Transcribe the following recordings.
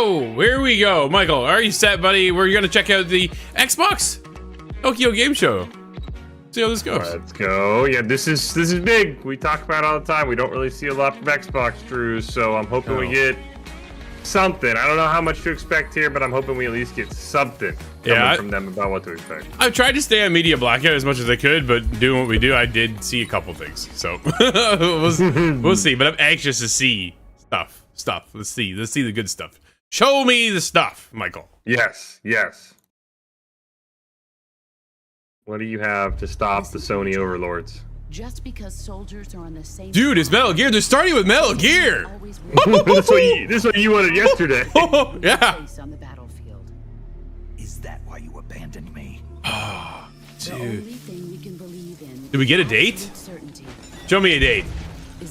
So here we go. Michael, are you set, buddy? We're gonna check out the Xbox Tokyo Game Show. See how this goes. Let's go. Yeah, this is big. We talk about it all the time. We don't really see a lot from Xbox, Drew. So I'm hoping we get something. I don't know how much to expect here, but I'm hoping we at least get something coming from them about what to expect. I've tried to stay on media blackout as much as I could, but doing what we do, I did see a couple things. So we'll see. But I'm anxious to see stuff. Let's see the good stuff. Show me the stuff, Michael. Yes. What do you have to stop the Sony overlords? Just because soldiers are on the same Dude, it's Metal Gear. They're starting with Metal Gear. This is what you wanted yesterday. Yeah. On the battlefield. Is that why you abandoned me? Oh, The only thing we can believe in. Did we get a date? Certainty. Show me a date.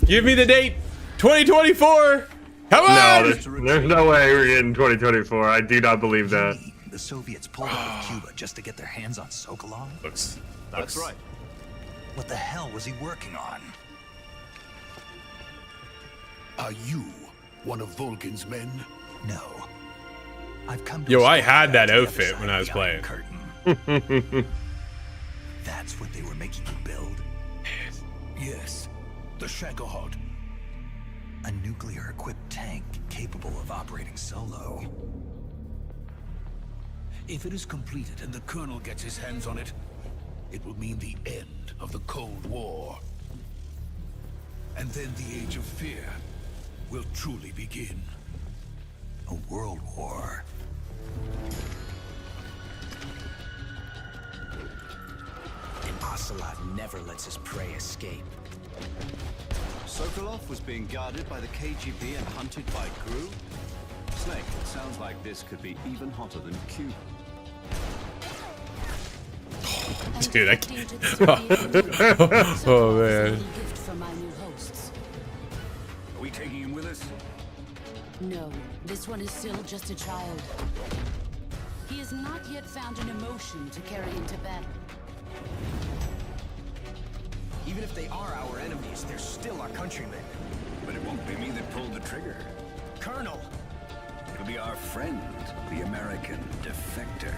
Give me the date. 2024. Come on. No, there's no way we're getting 2024. I do not believe that. The Soviets pulled out of Cuba just to get their hands on Sokolov? That's right. What the hell was he working on? Are you one of Vulcan's men? No. I've come to Yo, I had that the other outfit side when I of was the playing. Iron Curtain. That's what they were making you build? Yes. The Shagohod. A nuclear-equipped tank capable of operating solo. If it is completed and the Colonel gets his hands on it, it will mean the end of the Cold War. And then the Age of Fear will truly begin. A world war. An ocelot never lets his prey escape. Sokolov was being guarded by the KGB and hunted by Gru. Snake, it sounds like this could be even hotter than Cuba. Dude, I can't. Oh man. Gift from my new hosts. Are we taking him with us? No, this one is still just a child. He has not yet found an emotion to carry into battle. Even if they are our enemies, they're still our countrymen. But it won't be me that pulled the trigger. Colonel! It'll be our friend, the American defector.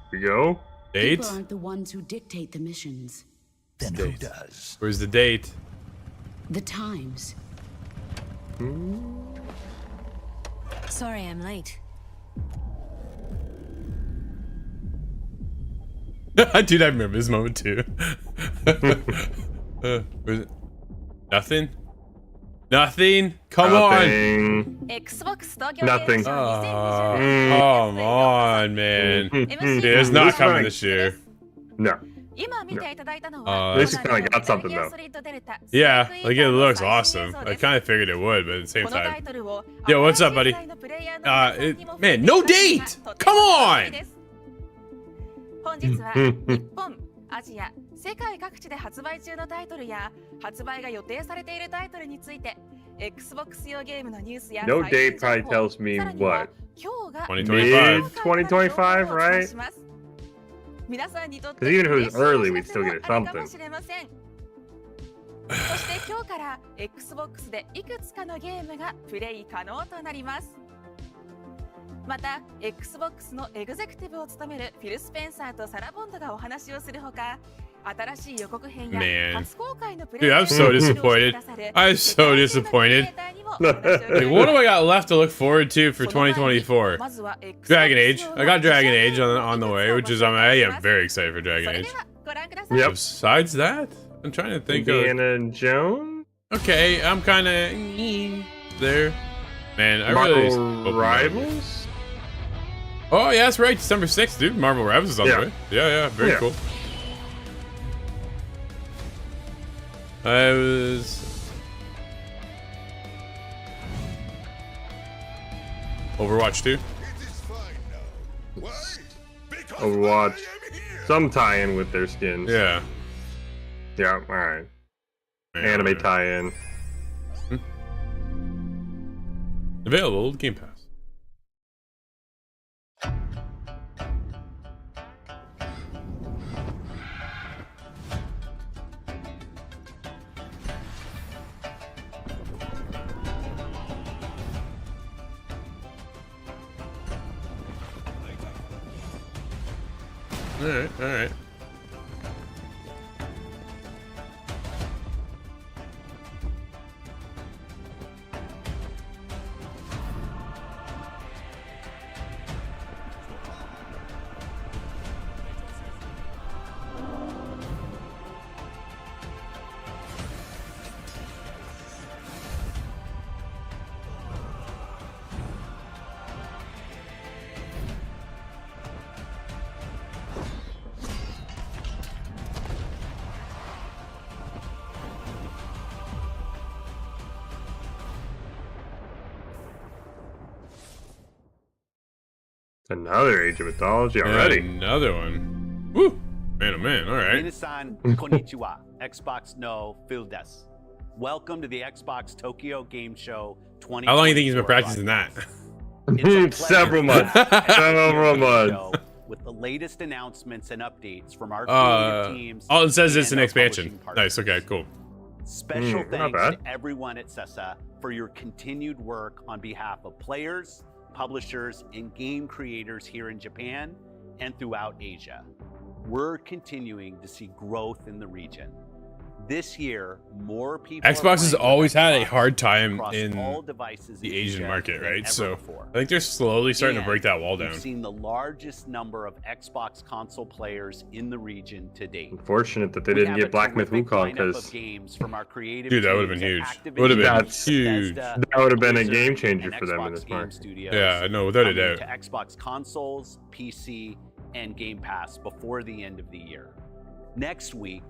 Here we go. Date? People aren't the ones who dictate the missions. Then who does? Where's the date? The times. Sorry I'm late. Dude, I remember this moment too. Where's it? Nothing? Nothing? Come on! Nothing. Come on, man. Dude, it's not coming this year. No. This kind of got something though. Yeah, like it looks awesome. I kind of figured it would, but at the same time. Yo, what's up, buddy? Man, no date! Come on! 本日は日本、アジア、世界各地で発売中のタイトルや発売が予定されているタイトルについて Xbox 用ゲームのニュースや No date probably tells me what? 2025. Mid-2025, right? 皆さんにとって Because even if it was early, we'd still get something. そして今日から Xbox でいくつかのゲームがプレイ可能となります。また Xbox のエグゼクティブを務めるフィル・スペンサーとサラ・ボンドがお話をするほか、新しい予告編や初公開のプレイ Dude, I'm so disappointed. I'm so disappointed. Like, what do I got left to look forward to for 2024? Dragon Age. I got Dragon Age on the way, which is I am very excited for Dragon Age. Yep. Besides that, I'm trying to think Indiana Jones? Okay, I'm kind of there. Man, I Marvel Rivals? Oh, yeah, that's right. December 6th, dude. Marvel Rivals is on the way. Yeah, very cool. I was... Overwatch 2? Overwatch. Some tie-in with their skins. Yeah. Yeah, alright. Anime tie-in. Available Game Pass. All right, all right. Another Age of Mythology already. Another one. Woo! Man, oh man, all right. Minasan konnichiwa. Xbox no Phil des. Welcome to the Xbox Tokyo Game Show 2024. How long do you think he's been practicing that? Several months. Several months. With the latest announcements and updates from our creative teams. Oh, it says it's and an our expansion. publishing Nice, okay, cool. Special not thanks bad. to everyone at CESA for your continued work on behalf of players, publishers, and game creators here in Japan and throughout Asia. We're continuing to see growth in the region. This year, more people. Xbox has always had a hard time across in all devices the in Asian Asia market, than right? ever So before. I think they're slowly starting to break that wall down. We've seen the largest number of Xbox console players in the region to date. Unfortunate that they We didn't have get a Black Myth terrific Wukong lineup of because games from our creative Dude, that would have teams been at huge. Activision, Would have been That's huge. Bethesda, that would have been a Blizzard, game changer and for them in Xbox this Game market. Studios Yeah, I know, without a coming doubt. to Xbox consoles, PC, and Game Pass before the end of the year. Next week,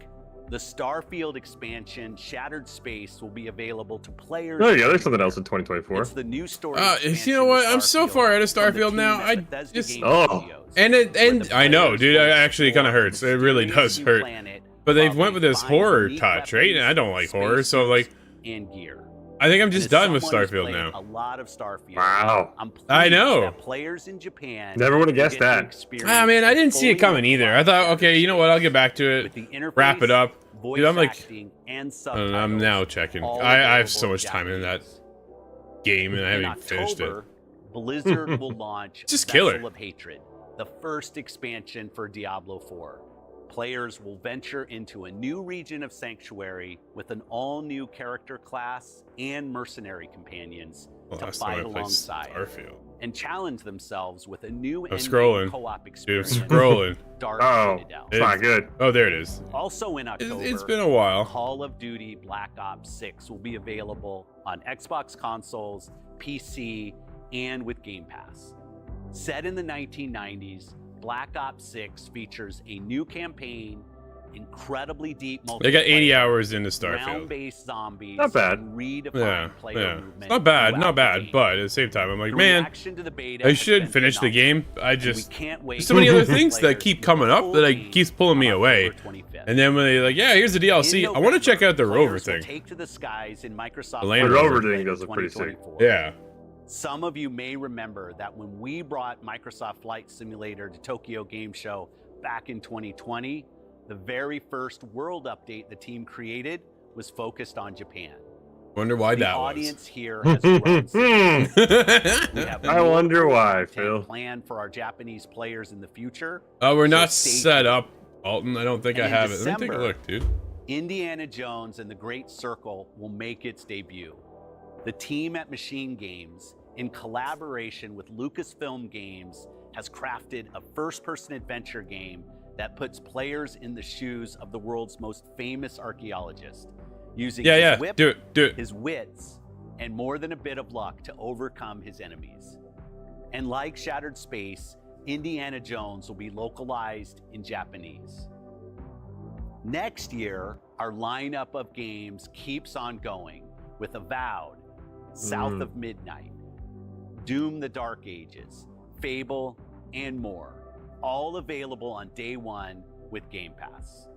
the Starfield expansion Shattered Space will be available to players. Oh yeah, there's something else in 2024. It's the new story. You expansion know what? to I'm so Starfield far out of from the Starfield team now. at I Bethesda just Game Oh. Studios, and where the I know, players dude. will It actually kind of explore hurts. the It really mysterious does new hurt. planet But they've while went with they this find horror unique touch, right? And I don't like weapons, horror, so like, and gear. I think I'm just As done with someone who's Starfield played now. A lot of Starfield. Wow. I'm pleased I know. that players in Japan Never would've will guessed get to that. experience Ah, man, I didn't see it fully coming either. I thought, okay, you know what? I'll get back to with it. the interface, Wrap it up. voice Dude, I'm like, acting, and I'm subtitles, now checking. all I have available so much in time in that Japanese. game, and I In haven't even finished it. October, Blizzard will launch Just Vessel killer. of Hatred, the first expansion for Diablo 4. Players will venture into a new region of Sanctuary with an all-new character class and mercenary companions Well, to last time fight I played alongside Starfield. and challenge themselves with a new I'm endgame scrolling. co-op Dude, I'm experience. scrolling. Dark Oh, Citadel. it's not good. Oh, there it is. Also in October, It's been a while. Call of Duty Black Ops 6 will be available on Xbox consoles, PC, and with Game Pass. Set in the 1990s, Black Ops 6 features a new campaign, incredibly deep multiplayer, They got 80 hours into Starfield. round-based zombies, Not bad. and redefined Yeah, player yeah. movement It's not bad, throughout not the bad. game. But at the same time, I'm like, The man, reaction to the beta I has should been finish the phenomenal, game. I and we just can't wait there's so many other for things that players keep with coming the up full that game keeps pulling me on away. October 25th. And then when they like, yeah, here's the DLC. In I want to check out the November, rover players will thing. Take to the skies in Microsoft The Land The Rover Rover thing does look pretty sick. 2024. Yeah. Some of you may remember that when we brought Microsoft Flight Simulator to Tokyo Game Show back in 2020, the very first world update the team created was focused on Japan. Wonder why The that audience here has grown. was. We have I more wonder why, content Phil. planned for our Japanese players in the future. We're So not stay set tuned. up, Alton. I don't think And I in have it. Let me take a December, look, dude. Indiana Jones and the Great Circle will make its debut. The team at Machine Games, in collaboration with Lucasfilm Games, has crafted a first-person adventure game that puts players in the shoes of the world's most famous archaeologist, using his Yeah, whip, do it. his wits, and more than a bit of luck to overcome his enemies. And like Shattered Space, Indiana Jones will be localized in Japanese. Next year, our lineup of games keeps on going with Avowed, South of Midnight, Doom the Dark Ages, Fable, and more, all available on day one with Game Pass.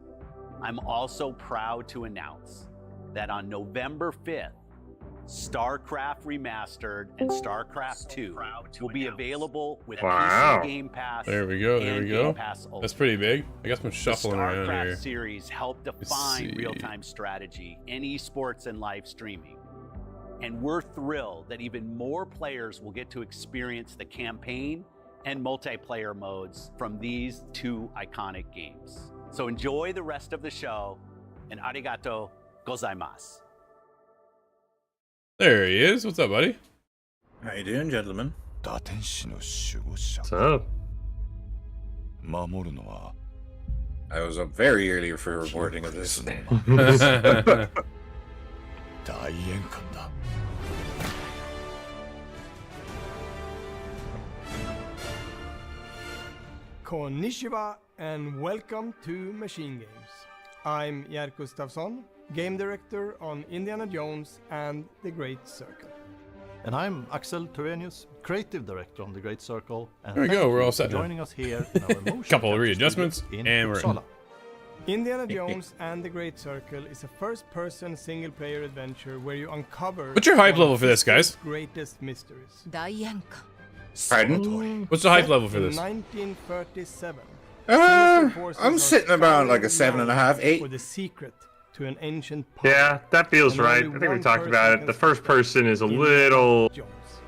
I'm also proud to announce that on November 5th, StarCraft Remastered and StarCraft 2 will be available with Wow. PC Game Pass. There we go. There and we go. Game Pass Ultimate. That's pretty big. I guess I'm The shuffling around StarCraft here. series helped define real-time strategy in esports and live streaming. And we're thrilled that even more players will get to experience the campaign and multiplayer modes from these 2 iconic games. So enjoy the rest of the show, and arigato gozaimasu. There he is. What's up, buddy? How you doing, gentlemen? What's up? I was up very early for reporting of this. 大宴会だ。Konnichiwa and welcome to Machine Games. I'm Jerk Gustafsson, Game Director on Indiana Jones and The Great Circle. And I'm Axel Torenius, Creative Director on The Great Circle. And There we go, we're all set now. joining us here in our motion Couple of capture readjustments, studio in and we're in. Uppsala. Indiana Jones and The Great Circle is a first-person single-player adventure where you uncover What's your hype one level of for this, guys? history's greatest mysteries. Pardon? What's the hype level for In this? 1937, sinister forces I'm are sitting about like a scouring 7.5, for 8. the secret to an ancient power. Yeah, that feels And right. I only think we one talked person about it. can The first stop person is a Indiana little Jones.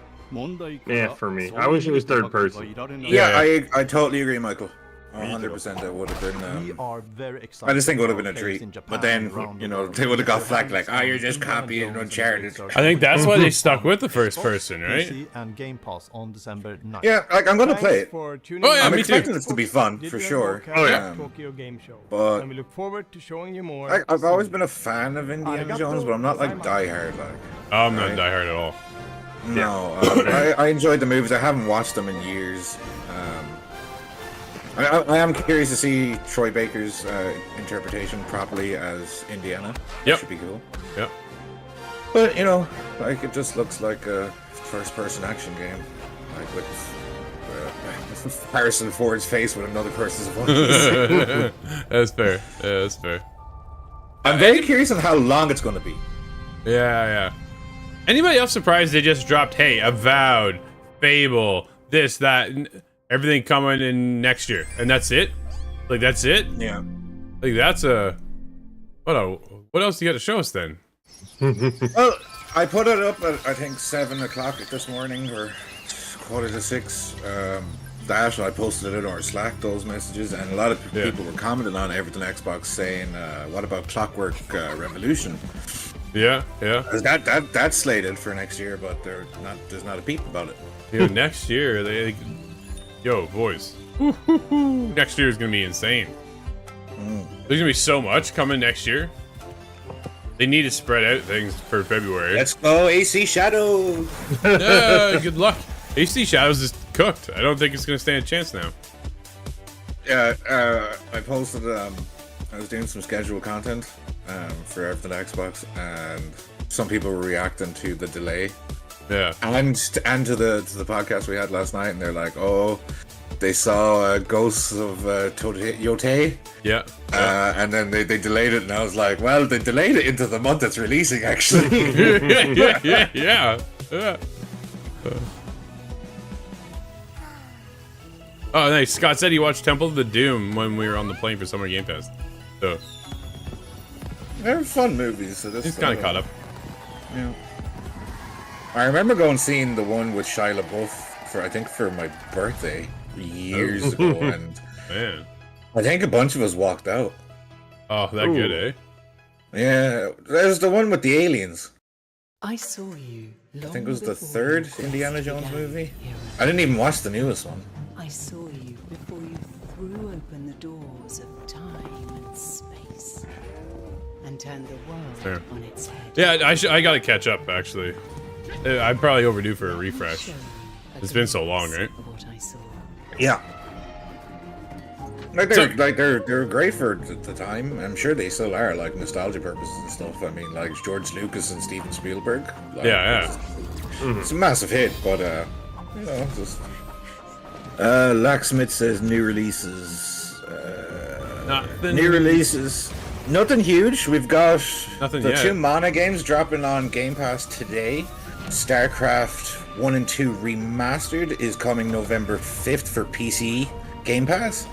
for me. I wish it was third person. Yeah, I totally agree, Michael. 100% I would have been. We are very excited. I just think it would have been a about players treat. in Japan But then, and around you the know, world. they would have got flack like, Hands-on you're just Indiana copying Jones and The Uncharted. Great Circle. I think that's why they stuck with the first Xbox, person, right? PC and Game Pass on December 9th. Yeah, like, I'm gonna play it. For tuning Oh, yeah, in me to too. expecting this to be fun, for Digital sure. Broadcast Oh, yeah. Tokyo Game Show. But- and we look forward to showing you more. I've always soon. been a fan of Indiana Jones, but I'm not like diehard. Like, I'm not Right. diehard at all. no, I enjoyed the movies. I haven't watched them in years. I am curious to see Troy Baker's interpretation properly as Indiana. Yep. Should be cool. Yep. But you know, like it just looks like a first-person action game, like with Harrison Ford's face with another person's voice. That's fair. Yeah, that's fair. I'm very curious on how long it's going to be. Yeah. Anybody else surprised they just dropped, hey, Avowed, Fable, this, that, everything coming in next year, and that's it? Like, that's it? Yeah. Like, that's a... What else do you got to show us then? Well, I put it up at I think 7 o'clock this morning or 5:45. That I posted it in our Slack, those messages, and a lot of people were commenting on Everything Xbox saying, "What about Clockwork Revolution?" Yeah. That's slated for next year, but there's not a peep about it. Yo, next year, yo, boys. Next year is gonna be insane. There's gonna be so much coming next year. They need to spread out things for February. Let's go, AC Shadow. Yeah, good luck. AC Shadows is cooked. I don't think it's gonna stand a chance now. Yeah, I posted. I was doing some scheduled content for Everything Xbox, and some people were reacting to the delay. Yeah. And to the podcast we had last night, and they're like, "Oh, they saw Ghosts of Yotei." Yeah. And then they delayed it, and I was like, "Well, they delayed it into the month it's releasing, actually." yeah. Oh, nice. Scott said he watched Temple of the Doom when we were on the plane for Summer Game Fest. So They're fun movies. So this he's kind of caught up. Yeah. I remember seeing the one with Shia LaBeouf for my birthday years ago, and Man. I think a bunch of us walked out. Oh, that good, eh? Yeah, there's the one with the aliens. I saw you. I think it was the third Indiana Jones movie. I didn't even watch the newest one. I saw you before you threw open the doors of time and space and turned the world Fair. on its head. Yeah, I gotta catch up, actually. I'm probably overdue for a refresh. It's been so long, right? What I saw. Yeah. They're great for the time. I'm sure they still are, like nostalgia purposes and stuff. I mean, like George Lucas and Steven Spielberg. Like, Yeah. It's a massive hit, but you know, just. Locksmith says new releases. Nothing. New releases. Nothing huge. We've got Nothing the yet. 2 Mana games dropping on Game Pass today. StarCraft 1 and 2 Remastered is coming November 5th for PC Game Pass.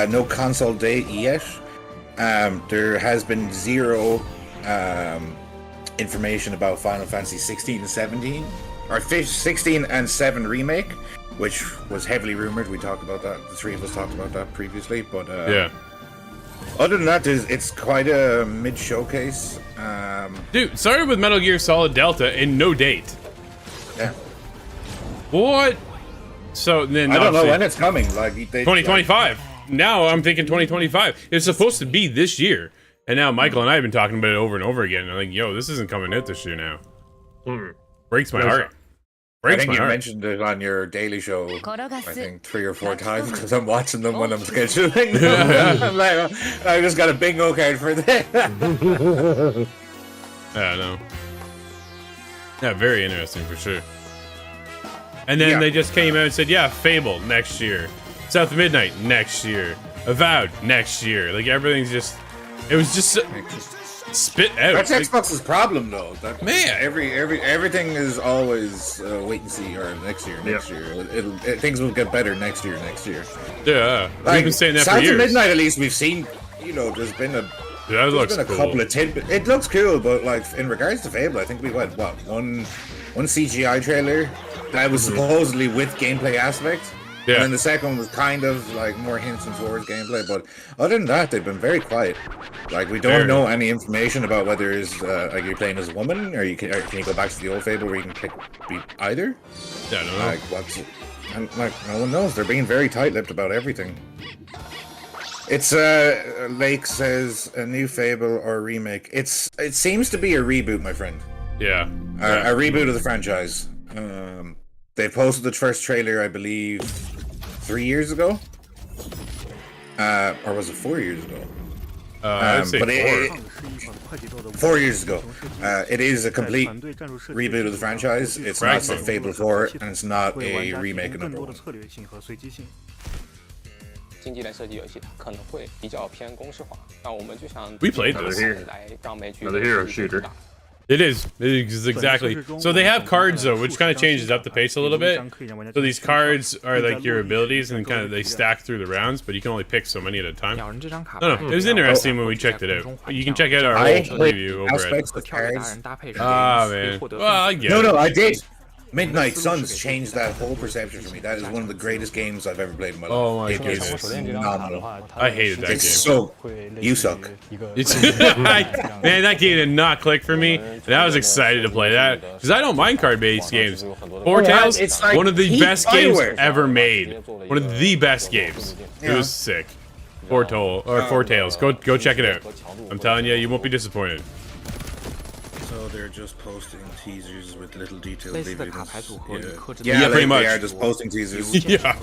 No console date yet. There has been zero information about Final Fantasy 16 and 17, or 16 and 7 remake. which was heavily rumored. We talked about that. The three of us talked about that previously. But yeah. Other than that, it's quite a mid showcase. Dude, started with Metal Gear Solid Delta and no date. Yeah. What? So then I don't know when it's coming. Like 2025. Now I'm thinking 2025. It's supposed to be this year, and now Michael and I have been talking about it over and over again. And I'm like, yo, this isn't coming out this year now. Breaks my heart. I think you mentioned it on your daily show, I think 3 or 4 times, because I'm watching them when I'm scheduling them. I'm like, I just got a bingo card for that. Yeah, I know. Yeah, very interesting for sure. And then they just came out and said, yeah, Fable next year. South of Midnight next year. Avowed next year. Like, everything's just... It was just... spit out. That's Xbox's problem, though. That, man, everything is always wait and see, or next year. Things will get better next year. Yeah, like, we've been saying that South for years. of Midnight, at least we've seen. There's been a couple of tidbits. It looks cool, but like in regards to Fable, I think we went one CGI trailer that was supposedly with gameplay aspects. Yeah. And then the second one was kind of like more hints towards gameplay, but other than that, they've been very quiet. Like, we don't know any information about whether it's like you're playing as a woman, or can you go back to the old Fable where you can be either? Yeah, I don't know. And like no one knows. They're being very tight-lipped about everything. It's Lake says a new Fable or a remake. It seems to be a reboot, my friend. Yeah. A reboot of the franchise. They posted the first trailer, I believe, 3 years ago, or was it 4 years ago? I'd say 4 years ago. It is a complete reboot of the franchise. It's not Fable 4, and it's not a remake of number 1. We played this. Another hero shooter. It is exactly. So they have cards though, which kind of changes up the pace a little bit. So these cards are like your abilities, and kind of they stack through the rounds, but you can only pick so many at a time. I don't know. It was interesting when we checked it out. You can check out our whole review over at. Ah man. Well, I get it. No, I did. Midnight Suns changed that whole perception for me. That is one of the greatest games I've ever played in my life. Oh my goodness. It's phenomenal. I hated that game. So, you suck. Man, that game did not click for me, and I was excited to play that, because I don't mind card-based games. Four Tales, like one of the best games ever made. One of the best games. It was sick. Four Tales. Go check it out. I'm telling you, you won't be disappointed. So they're just posting teasers with little details. Yeah, pretty much. They are just posting teasers. Yeah.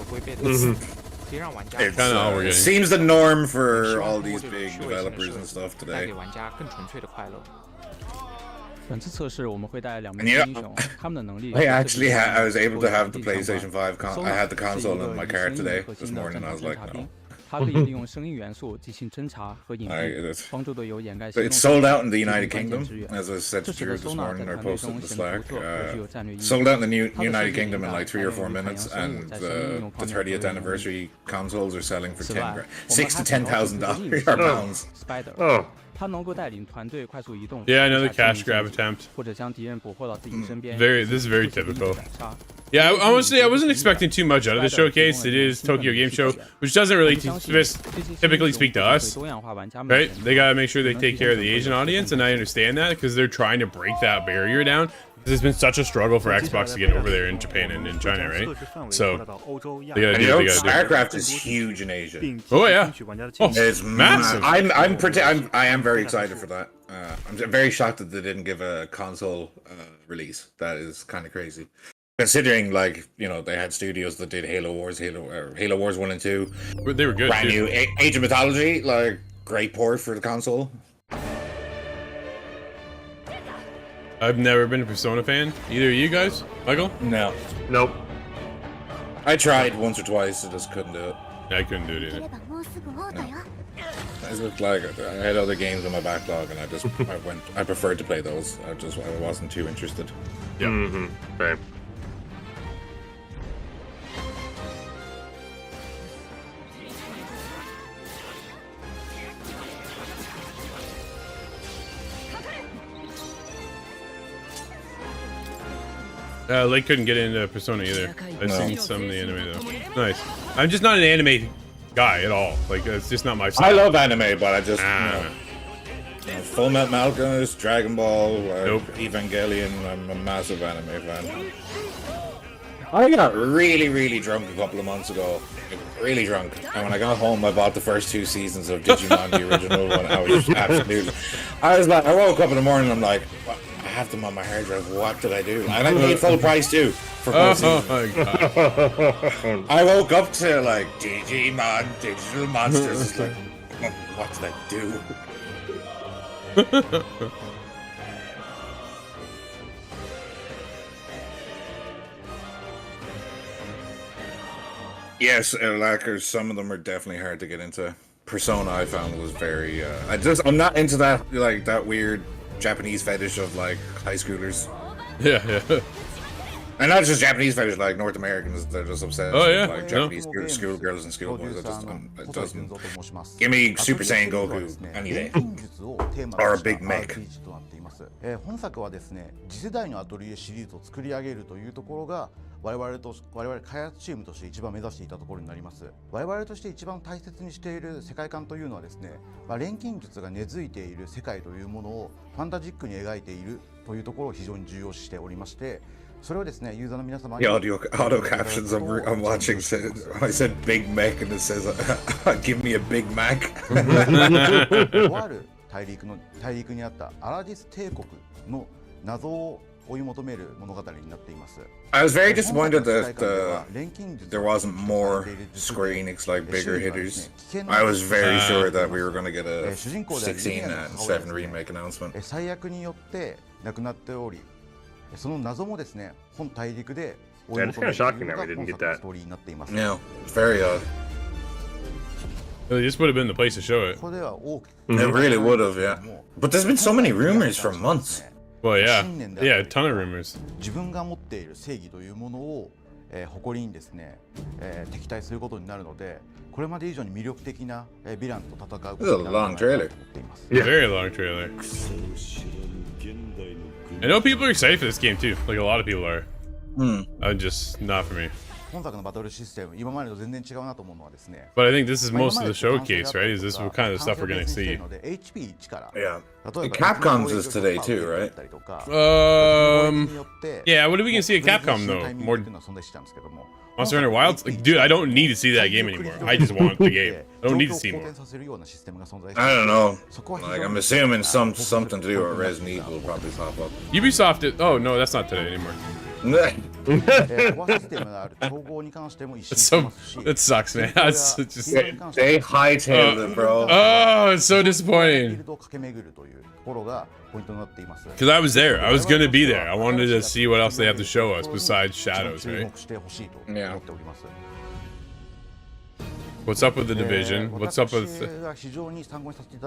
It's seems the norm for all these big developers and stuff today. And I was able to have the PlayStation 5 I had the console in my car today, this morning, and I was like, no. It's sold out in the United Kingdom, as I said to Drew this morning, or posted in the Slack. Sold out in the United Kingdom in like 3 or 4 minutes, and the 30th anniversary consoles are selling for $6,000 to $10,000 or pounds. Oh. Yeah, another cash grab attempt. This is very typical. Yeah, honestly, I wasn't expecting too much out of the showcase. It is Tokyo Game Show, which doesn't really typically speak to us, right? They gotta make sure they take care of the Asian audience, and I understand that, because they're trying to break that barrier down. There's been such a struggle for Xbox to get over there in Japan and in China, right? So they gotta do what they gotta do. StarCraft is huge in Asia. Oh yeah, it's massive. I am very excited for that. I'm very shocked that they didn't give a console release. That is kind of crazy, considering like they had studios that did Halo Wars 1 and 2. They were good. Brand new Age of Mythology, like great port for the console. I've never been a Persona fan. Either of you guys, Michael? No. Nope. I tried once or twice, I just couldn't do it. Yeah, I couldn't do it either. No. I looked like I had other games on my backlog, and I preferred to play those. I wasn't too interested. Yeah. Okay. Lake couldn't get into Persona either. I've seen some of the anime though. Nice. I'm just not an anime guy at all. Like it's just not my style. I love anime, but I just Full Metal Alchemist, Dragon Ball, Evangelion. I'm a massive anime fan. I got really drunk a couple of months ago. Really drunk. And when I got home, I bought the first 2 seasons of Digimon, the original one. I was absolutely... I woke up in the morning, I'm like, what? I have them on my hard drive. What did I do? And I paid full price too for both seasons. My God. I woke up to like Digimon, Digital Monsters. It's like, what did I do? Yes, lacquers. Some of them are definitely hard to get into. Persona, I found, was very. I'm not into that that weird Japanese fetish of like high schoolers. Yeah. And not just Japanese fetish, like North Americans. They're just obsessed with like Japanese schoolgirls and schoolboys. It doesn't. Give me Super Saiyan Goku any day, or a big mech. 本作はですね、次世代のアトリエシリーズを作り上げるというところが我々開発チームとして一番目指していたところになります。我々として一番大切にしている世界観というのはですね、錬金術が根付いている世界というものをファンタジックに描いているというところを非常に重要視しておりまして、それをですね、ユーザーの皆様に auto captions I'm watching said I said Big Mac and it says give me a Big Mac. とある大陸にあったアラディス帝国の謎を追い求める物語になっています。 I was very disappointed that there wasn't more Square Enix like bigger hitters. I was very sure that we were going to get a 16 and 7 remake announcement. 最悪によって亡くなっており、その謎もですね、本大陸で追い求めるというのが本作のストーリーになっています。 Yeah, it's very odd. This would have been the place to show it. It really would have, yeah. But there's been so many rumors for months. Well, yeah, a ton of rumors. 自分が持っている正義というものを、誇りにですね、敵対することになるので、これまで以上に魅力的なヴィランと戦うことになると思っています。Very long trailer. I know people are excited for this game too. Like a lot of people are. Just not for me. 本作のバトルシステム、今までと全然違うなと思うのはですね。 But I think this is most of the showcase, right? Is this what kind of stuff we're gonna see? Yeah. Capcom's is today too, right? Yeah. What are we gonna see at Capcom though? More Monster Hunter Wilds? Like, dude, I don't need to see that game anymore. I just want the game. I don't need to see more. I don't know. Like, I'm assuming something to do with Resident Evil will probably pop up. Ubisoft. Oh no, that's not today anymore. That sucks, man. That's just... They hightailed it, bro. Oh, it's so disappointing. Because I was there. I was gonna be there. I wanted to see what else they have to show us besides Shadows, right? Yeah. What's up with the Division? What's up with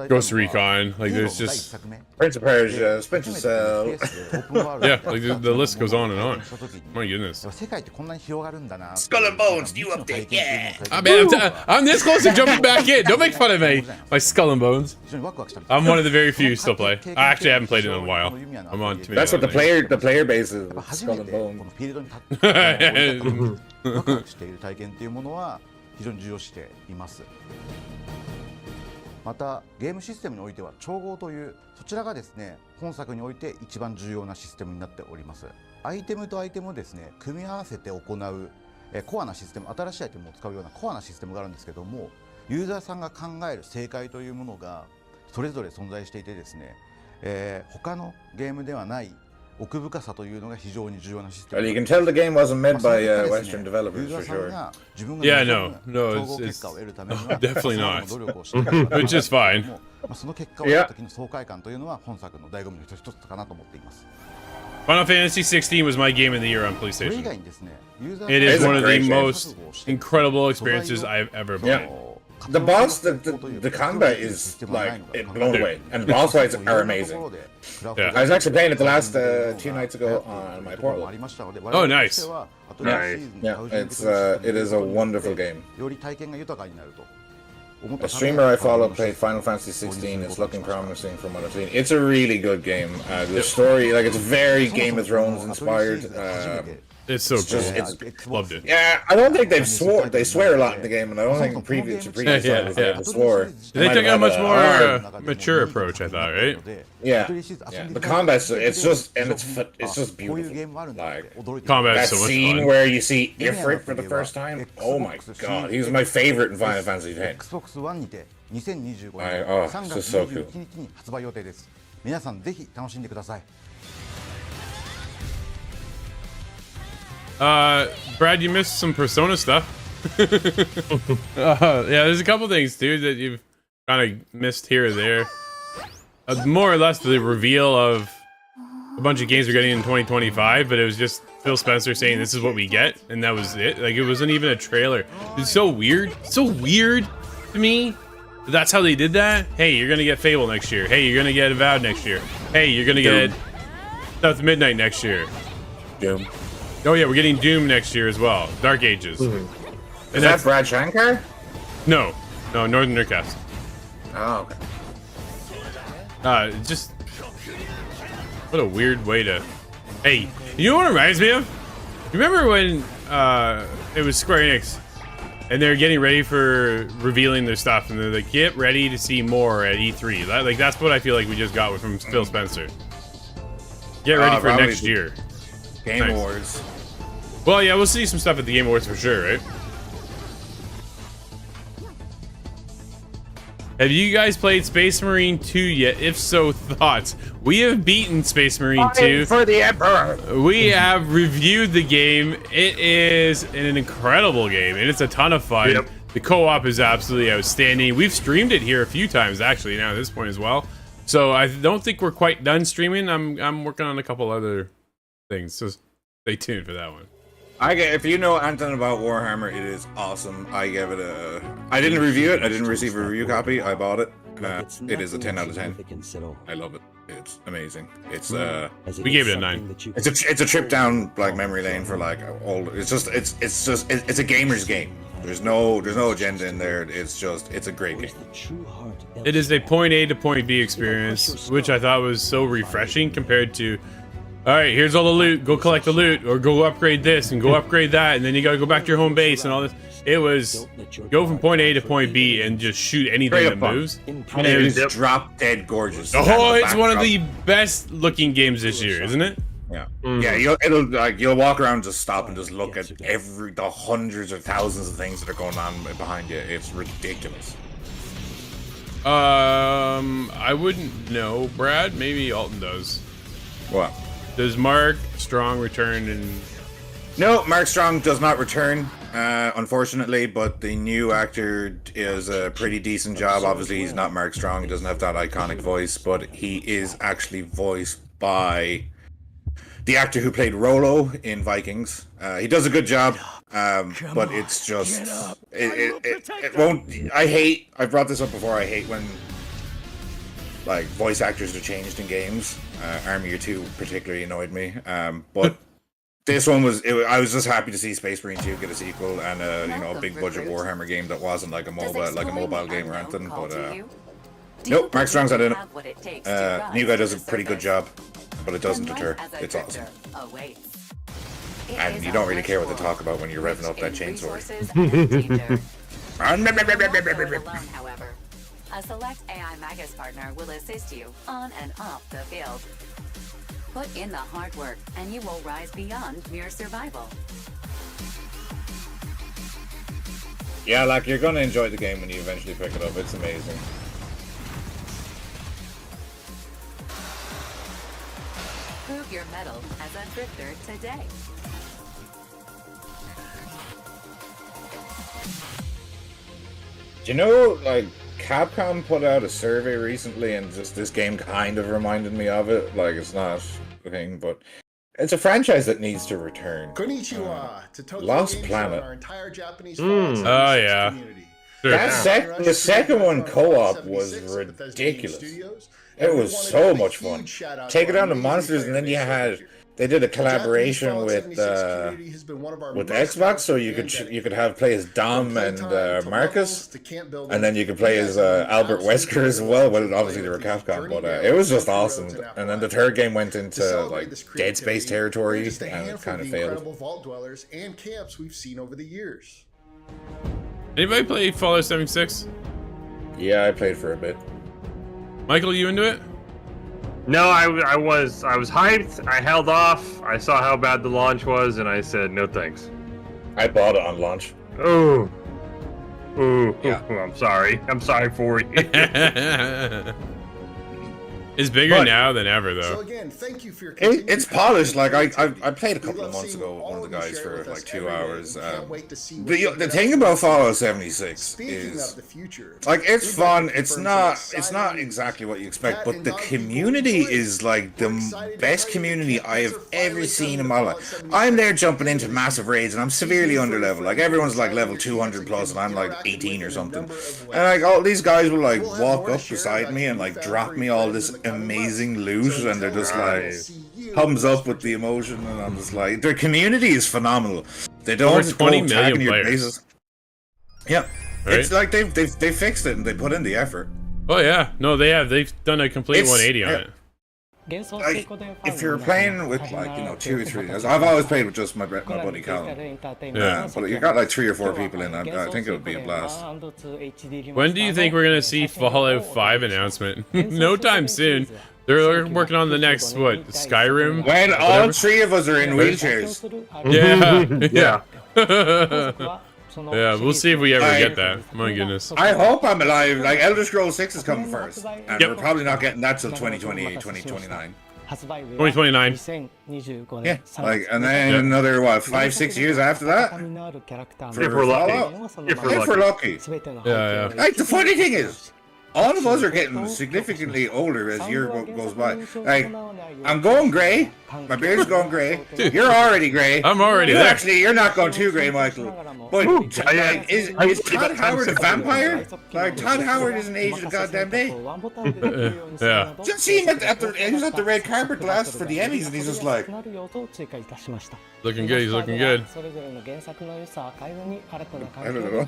Ghost Recon? Like, there's just Prince of Persia, Splinter Cell. Yeah, like the list goes on and on. My goodness. Skull and Bones, new update, yeah. Oh, man, I'm this close to jumping back in. Don't make fun of me. My Skull and Bones. I'm one of the very few who still play. I actually haven't played it in a while. I'm on. That's what the player base is. Skull and Bones. 非常に重要視しています。またゲームシステムにおいては調合というそちらがですね、本作において一番重要なシステムになっております。アイテムとアイテムをですね、組み合わせて行うコアなシステム、新しいアイテムを使うようなコアなシステムがあるんですけども、ユーザーさんが考える正解というものがそれぞれ存在していてですね、他のゲームではない奥深さというのが非常に重要なシステム。Well, you can tell the game wasn't made by Western developers for sure. Yeah, no, it's definitely not. Which is fine. その結果を得た時の爽快感というのは本作の醍醐味の一つかなと思っています。Final Fantasy 16 was my game of the year on PlayStation. It is one of the most incredible experiences I've ever played. The boss, the combat is like blown away, and the boss fights are amazing. Yeah. I was actually playing it the last 2 nights ago on my portal. Oh, nice. Nice. Yeah, it is a wonderful game. A streamer I follow played Final Fantasy 16. It's looking promising from what I've seen. It's a really good game. The story, like, it's very Game of Thrones inspired. It's so cool. Loved it. Yeah, I don't think they swear a lot in the game, and I don't think previous titles they ever swore. They took a much more mature approach, I thought, right? Yeah. The combat's it's just beautiful. Like combat's that so much scene fun. where you see Ifrit for the first time. Oh my god, he was my favorite in Final Fantasy X. Xbox One にて2025年Oh, 3 this is 月 so 21日に発売予定です。皆さんぜひ楽しんでください。Brad, you missed some Persona stuff. Yeah, there's a couple things, dude, that you've kind of missed here or there. More or less the reveal of a bunch of games we're getting in 2025, but it was just Phil Spencer saying this is what we get, and that was it. Like, it wasn't even a trailer. It's so weird. So weird to me. That's how they did that? Hey, you're gonna get Fable next year. Hey, you're gonna get Avowed next year. Hey, you're gonna get South Midnight next year. Doom. Oh yeah, we're getting Doom next year as well. Dark Ages. Is that Brad Shankar? No, Northern Nerdcast. Oh, okay. Just what a weird way to. Hey, you know what it reminds me of? You remember when it was Square Enix, and they're getting ready for revealing their stuff, and they're like, "Get ready to see more at E3." That's what I feel like we just got from Phil Spencer. Get ready for next year. Game Awards. Well, yeah, we'll see some stuff at the Game Awards for sure, right? Have you guys played Space Marine 2 yet? If so, thoughts? We have beaten Space Marine 2. For the Emperor. We have reviewed the game. It is an incredible game, and it's a ton of fun. Yep. The co-op is absolutely outstanding. We've streamed it here a few times, actually, now at this point as well. So I don't think we're quite done streaming. I'm working on a couple other things, so stay tuned for that one. If you know anything about Warhammer, it is awesome. I gave it a. I didn't review it. I didn't receive a review copy. I bought it. It is a 10 out of 10. I love it. It's amazing. It's we gave it a 9. It's a trip down like memory lane for like all. It's a gamer's game. There's no agenda in there. It's a great game. It is a point A to point B experience, which I thought was so refreshing compared to, all right, here's all the loot, go collect the loot, or go upgrade this and go upgrade that, and then you gotta go back to your home base and all this. It was go from point A to point B and just shoot anything that moves. And it is drop dead gorgeous. Oh, it's one of the best looking games this year, isn't it? Yeah, yeah. You'll walk around, just stop and just look at the hundreds or thousands of things that are going on behind you. It's ridiculous. I wouldn't know, Brad. Maybe Alton does. What? Does Mark Strong return? And no, Mark Strong does not return, unfortunately. But the new actor does a pretty decent job. Obviously, he's not Mark Strong. He doesn't have that iconic voice, but he is actually voiced by the actor who played Rolo in Vikings. He does a good job, but it's just it won't. I brought this up before. I hate when like voice actors are changed in games. Army of 2 particularly annoyed me, but this one was. I was just happy to see Space Marine 2 get a sequel and a big budget Warhammer game that wasn't like a mobile game or anything. But nope, Mark Strong's not in it. New guy does a pretty good job, but it doesn't deter. It's awesome. And you don't really care what they talk about when you're revving up that chainsaw. However, a select AI Magus partner will assist you on and off the field. Put in the hard work, and you will rise beyond mere survival. Yeah, like you're gonna enjoy the game when you eventually pick it up. It's amazing. Prove your mettle as a drifter today. Do you know, like, Capcom put out a survey recently, and just this game kind of reminded me of it. Like, it's not a thing, but it's a franchise that needs to return. Konnichiwa to Tokyo Lost Game Show Planet. and our entire Japanese fans and Oh yeah. community. The second one co-op was ridiculous. It was so much fun. Take it down to monsters, and then you had They did a Japanese collaboration Fallout with 76 community has been one of our with most Xbox, so powerful you could have play as Dom From and playtime to Marcus, levels to camp building, and then you could play you as guys have been Albert absolutely Wesker as wonderful well. to Well, obviously they were play with these Capcom, but journey it was down just country awesome. roads in And then the Appalachia. third game went To into celebrate like this Dead Space creativity, territory, they're just a and it handful kind of of the failed. incredible vault dwellers and camps we've seen over the years. Anybody play Fallout 76? Yeah, I played for a bit. Michael, you into it? No, I was hyped. I held off. I saw how bad the launch was, and I said no thanks. I bought it on launch. Oh, Yeah. I'm sorry. I'm sorry for you. It's bigger now than ever, though. So again, thank you for your It's polished. Like I played a couple of months ago with one of the guys for like 2 hours. The thing about Fallout 76 is the future, like it's fun. It's not exactly what you expect, but the community is like the best community I have ever seen in my life. I'm there jumping into massive raids, and I'm severely under level. Like everyone's like level 200 plus, and I'm like 18 or something. And like all these guys will like walk up beside me and like drop me all this amazing loot, and they're just like thumbs up with the emotion, and I'm just like, their community is phenomenal. They don't Over 20 go million attacking your players. bases. Yeah, Right? it's like they fixed it and they put in the effort. Oh yeah, no, they have. They've done a complete It's- 180 on yeah. it. Like, if you're playing with like 2 or 3, I've always played with just my buddy Callum. Yeah. But you got like 3 or 4 people in. I think it would be a blast. When do you think we're gonna see Fallout 5 announcement? No time soon. They're working on the next Skyrim. When all Whatever. 3 of us are in wheelchairs. Yeah. Yeah, we'll see if we ever get that. My goodness. I hope I'm alive. Like Elder Scrolls 6 is coming first, and we're probably not getting that till 2028, 2029. 2029. Yeah, like, and then another what, 5-6 years after that? If we're lucky. If we're lucky. Yeah, Like the funny thing is, all of us are getting significantly older as year goes by. Like, I'm going grey. My beard's going grey. You're already grey. I'm already You there. Actually, you're not going too grey, Michael. But like, is Todd Howard a vampire? Like, Todd Good isn't aged a goddamn day. Yeah. Just see him he was at the red carpet last for the Emmys, and he's just like, Looking good. He's looking good. I don't know.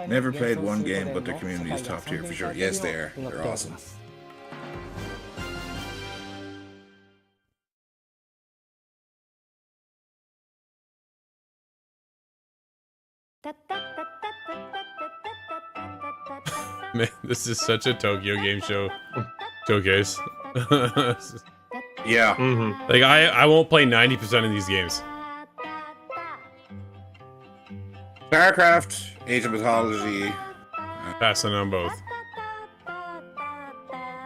Never played one game, but the community is top tier for sure. Yes, they are. They're awesome. Man, this is such a Tokyo Game Show showcase. Yeah. Like I won't play 90% of these games. StarCraft, Age of Mythology. Passing on both.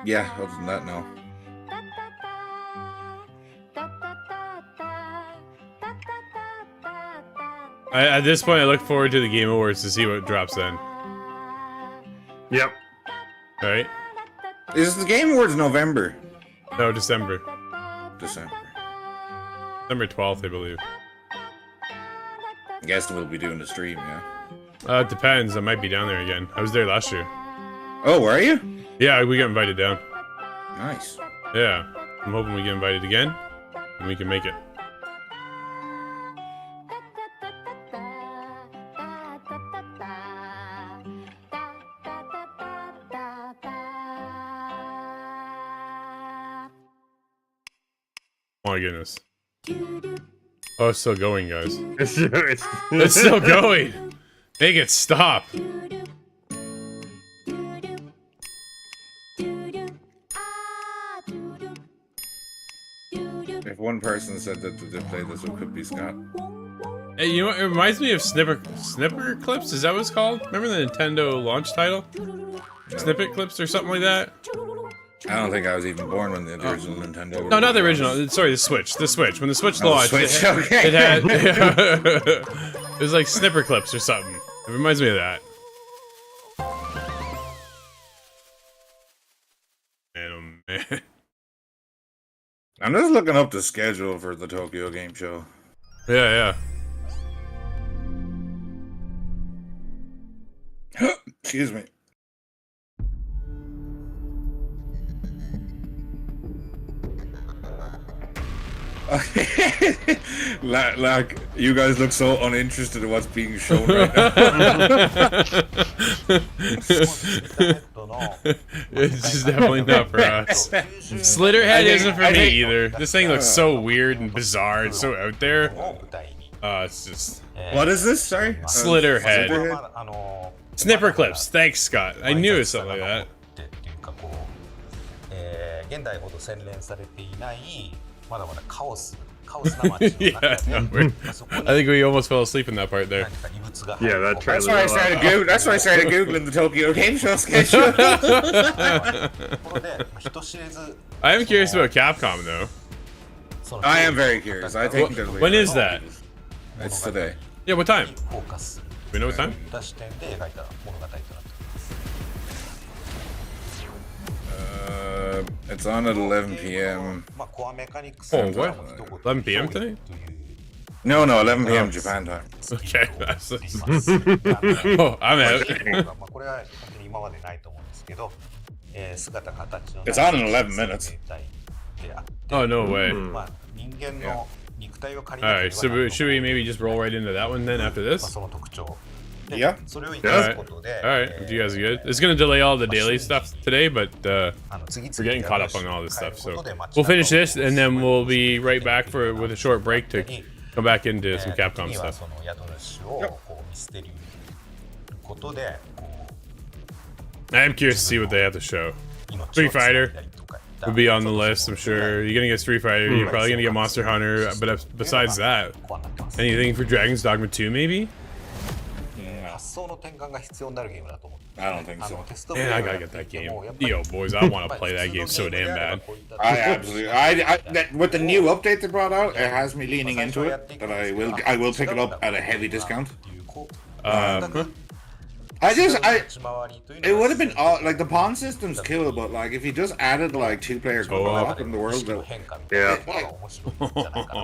Yeah, other than that, no. At this point, I look forward to the Game Awards to see what drops then. Yep. Right? Is the Game Awards November? No, December. December. December 12th, I believe. I guess we'll be doing the stream, yeah. It depends. I might be down there again. I was there last year. Oh, were you? Yeah, we got invited down. Nice. Yeah. I'm hoping we get invited again, and we can make it. Oh my goodness. Oh, it's still going, guys. It's still going. Make it stop. If one person said that they played this, it could be Scott. Hey, you know what? It reminds me of Snipper Clips. Is that what it's called? Remember the Nintendo launch title? Snippet Clips or something like that? I don't think I was even born when the original Nintendo. No, not the original. Sorry, the Switch. The Switch. When the Switch Oh, launched, Switch, it had. It was like Snipper Clips or something. It reminds me of that. Man, oh man. I'm just looking up the schedule for the Tokyo Game Show. Yeah, yeah. Excuse me. Like, you guys look so uninterested in what's being shown right now. It's just definitely not for us. Slitterhead isn't for me either. This thing looks so weird and bizarre. It's so out there. It's just... What is this? Sorry? Slitterhead. Snipper clips. Thanks, Scott. I knew it was something like that. 現代ほど洗練されていないまだまだカオスな街の Yeah, no, I think we almost fell asleep in that part there. Yeah, that trailer. That's why I started Googling. That's why I started googling the Tokyo Game Show schedule. I am curious about Capcom though. I am very curious. I think they're when is that? It's today. Yeah, what time? We know what time? It's on at 11 p.m. Oh, what? 11 p.m. tonight? No, 11 p.m. Japan time. Okay. Oh, I'm out. It's on in 11 minutes. Oh, no way. Alright, so should we maybe just roll right into that one then after this? Yeah. Alright, you guys are good. It's gonna delay all the daily stuff today, but we're getting caught up on all this stuff, so we'll finish this and then we'll be right back with a short break to come back into some Capcom stuff. I'm curious to see what they have to show. Street Fighter would be on the list, I'm sure. You're gonna get Street Fighter, you're probably gonna get Monster Hunter, but besides that, anything for Dragon's Dogma 2 maybe? I don't think so. Man, I gotta get that game. Yo, boys, I want to play that game so damn bad. I absolutely. With the new update they brought out, it has me leaning into it. But I will pick it up at a heavy discount. It would have been like the pawn system's cool, but like if you just added like 2-player co-op in the world, yeah.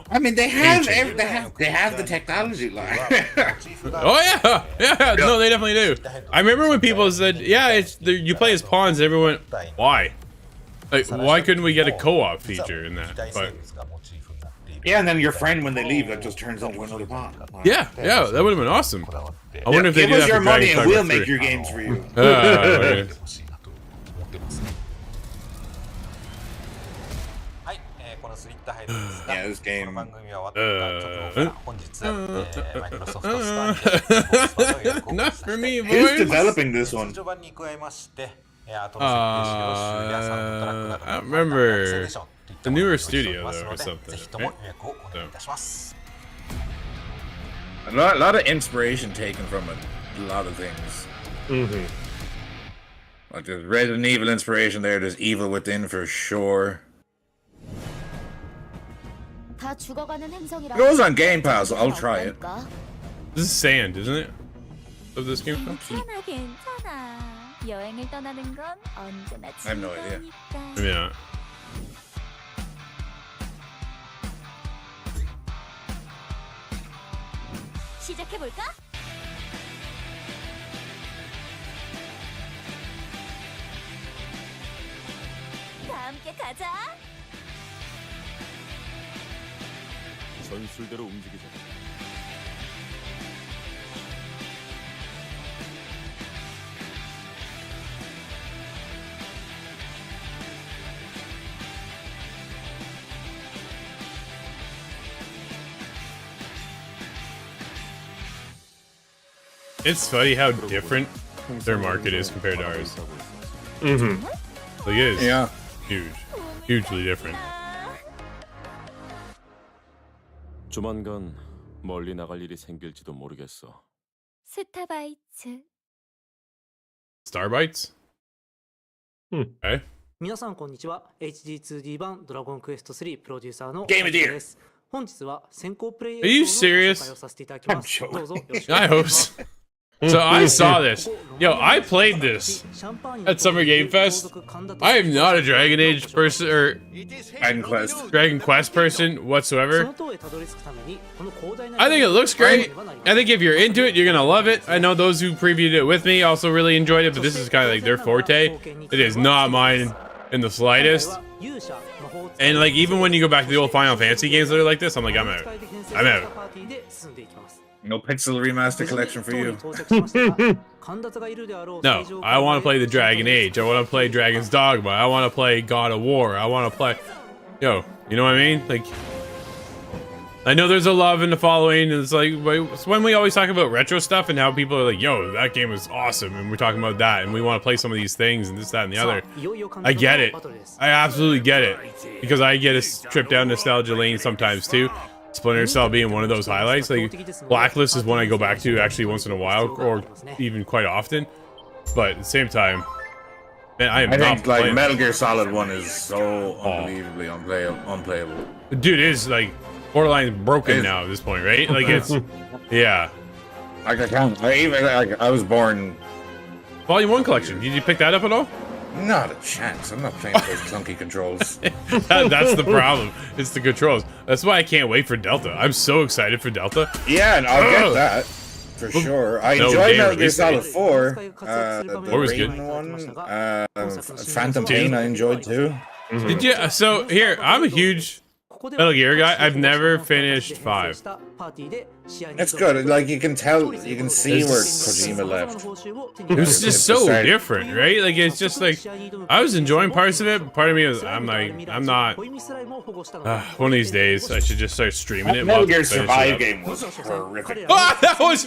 I mean they have the technology, like. Oh yeah, no, they definitely do. I remember when people said, yeah, you play as pawns. Everyone, why? Like, why couldn't we get a co-op feature in that? But yeah, and then your friend, when they leave, that just turns into another pawn. Yeah, that would have been awesome. I wonder if they do that for Give us your money and we'll 3. make your games for you. Okay. Yeah, this game. Not for me, boys. Who's developing this one? I don't remember. The newer studio though, or something. Right? So. A lot of inspiration taken from a lot of things. Like there's Resident Evil inspiration there. There's Evil Within for sure. It goes on Game Pass. So I'll try it. This is sand, isn't it? Of this game? I have no idea. Yeah. 시작해볼까? 다 함께 가자. 전술대로 움직이자. It's funny how different their market is compared to ours. Like it is. Yeah. Hugely different. 조만간 멀리 나갈 일이 생길지도 모르겠어. 스타바이츠. Starbites? Okay. 皆さんこんにちは。HD2D 版ドラゴンクエスト3プロデューサーの Game of the Year です。本日は先行プレイ Are you 映像の紹介 serious? をさせていただきます。どうぞよろしくお I 願い hope します。 so. So I saw this. Yo, I played this at Summer Game Fest. I am not a Dragon Age person or Dragon Quest person whatsoever. I think it looks great. I think if you're into it, you're gonna love it. I know those who previewed it with me also really enjoyed it, but this is kind of like their forte. It is not mine. in the slightest. And like even when you go back to the old Final Fantasy games that are like this, I'm like, I'm out. I'm out. No Pixel Remaster Collection for you. No, I want to play the Dragon Age. I want to play Dragon's Dogma. I want to play God of War. I want to play, yo, you know what I mean? Like, I know there's a love in the following, and it's like it's when we always talk about retro stuff and how people are like, yo, that game was awesome, and we're talking about that, and we want to play some of these things and this, that, and the other. I get it. I absolutely get it, because I get a trip down nostalgia lane sometimes too. Splinter Cell being one of those highlights. Like Blacklist is one I go back to actually once in a while, or even quite often. But at the same time, man, I think like Metal Gear Solid 1 is so unbelievably unplayable. Dude, it is like borderline broken now at this point, right? Like it's, yeah. Like I was born. Volume 1 collection. Did you pick that up at all? Not a chance. I'm not playing with those clunky controls. That's the problem. It's the controls. That's why I can't wait for Delta. I'm so excited for Delta. Yeah, and I'll get that for sure. I enjoyed Metal Gear Solid 4. The Raiden one. Phantom Pain I enjoyed too. Did you? So here, I'm a huge Metal Gear guy. I've never finished 5. It's good. Like you can tell, you can see where Kojima left. It was just so different, right? Like it's just like I was enjoying parts of it, but part of me was I'm not. One of these days, I should just start streaming it. Metal Gear Survive game was horrific. Oh, that was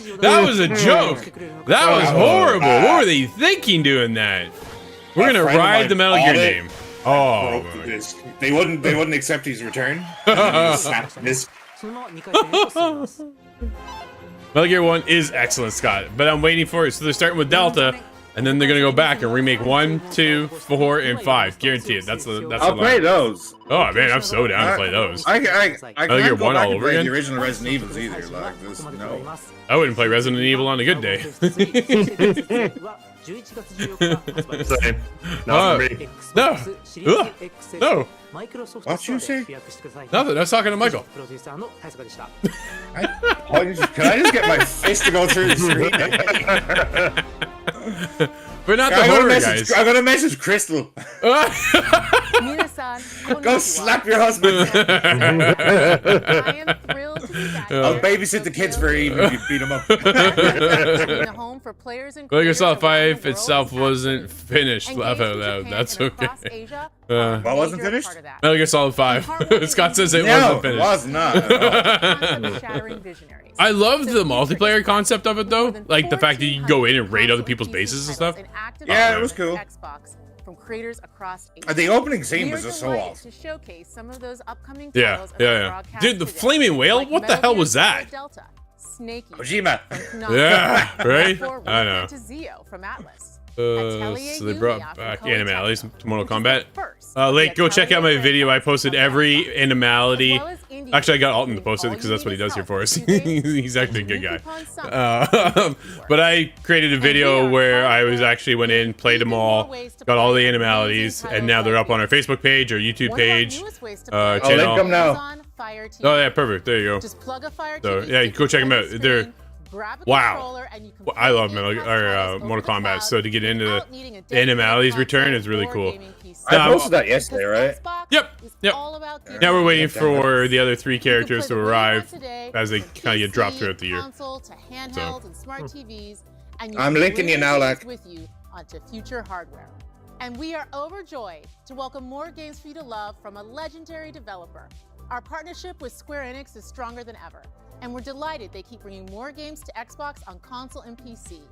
a joke. That was horrible. What were they thinking doing that? We're gonna ride the Metal Gear name. Oh, they wouldn't accept his return. Metal Gear 1 is excellent, Scott, but I'm waiting for it. So they're starting with Delta, and then they're gonna go back and remake 1, 2, 4, and 5. Guarantee it. That's the. I'll play those. Oh man, I'm so down to play those. I Metal Gear 1 all over again. The original Resident Evils either. Like this, no. I wouldn't play Resident Evil on a good day. Same. Not for me. No. No. What you say? Nothing. I was talking to Michael. Can I just get my fist to go through the screen? We're not the horror guys. I'm gonna message Crystal. Go slap your husband. I am thrilled to be back. I'll babysit the kids for even if you beat them up. The home for players and Metal Gear Solid 5 itself wasn't finished. Laugh out loud. That's okay. What wasn't finished? Metal Gear Solid 5. Scott says it wasn't finished. No, it was not. I loved the multiplayer concept of it though. Like the fact that you can go in and raid other people's bases and stuff. Yeah, it was cool. From creators across the opening scene was just so awesome. To showcase some of those upcoming yeah. Dude, the flaming whale? What the hell was that? Snakey. Kojima. Yeah, right? I know. To Zio from Atlas. So they brought back animalities to Mortal Kombat. Lake, go check out my video. I posted every animality. Actually, I got Alton to post it because that's what he does here for us. He's actually a good guy. But I created a video where I actually went in, played them all, got all the animalities, and now they're up on our Facebook page, our YouTube page, channel. I'll link them now. Oh yeah, perfect. There you go. So yeah, go check them out. They're wow. I love Mortal Kombat. So to get into the animalities return is really cool. I posted that yesterday, right? Yep. Now we're waiting for the other 3 characters to arrive as they kind of get dropped throughout the year. So. I'm linking you now, like. With you onto future hardware. And we are overjoyed to welcome more games for you to love from a legendary developer. Our partnership with Square Enix is stronger than ever, and we're delighted they keep bringing more games to Xbox on console and PC,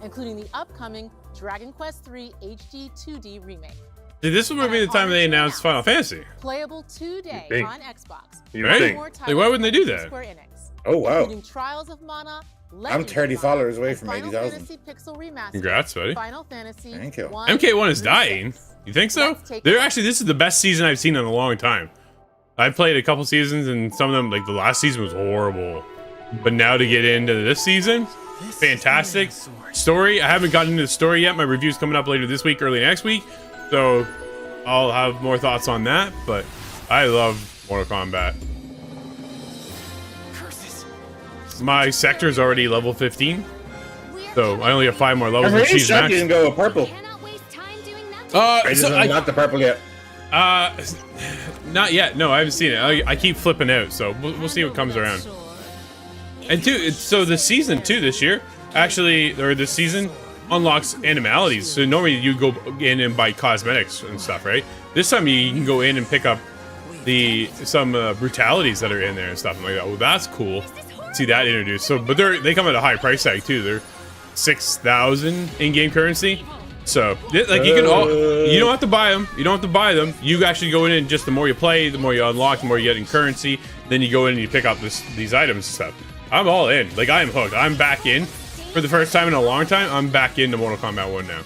including the upcoming Dragon Quest III HD 2D remake. Dude, this would be the time they announced Final Fantasy. Playable today on Xbox. Right? Like, why wouldn't they do that? Square Enix, oh wow! including Trials of Mana, I'm 30 followers away from 80,000. Congrats, buddy. Final Fantasy Thank you. MK1 is dying. You think so? They're actually, this is the best season I've seen in a long time. I've played a couple seasons and some of them, like the last season was horrible. But now to get into this season, fantastic. Story, I haven't gotten into the story yet. My review's coming up later this week, early next week. So I'll have more thoughts on that, but I love Mortal Kombat. My sector is already level 15. So I only have 5 more levels. I'm really shocked you didn't go purple. Not the purple yet. Not yet. No, I haven't seen it. I keep flipping out, so we'll see what comes around. And so the season 2 this year, actually, or this season, unlocks animalities. So normally you go in and buy cosmetics and stuff, right? This time you can go in and pick up some brutalities that are in there and stuff. I'm like, oh, that's cool. See that introduced. So, but they come at a high price tag too. They're 6,000 in-game currency. So, like, you don't have to buy them. You don't have to buy them. You actually go in and just the more you play, the more you unlock, the more you get in currency. Then you go in and you pick up these items and stuff. I'm all in. Like, I'm hooked. I'm back in. For the first time in a long time, I'm back into Mortal Kombat 1 now.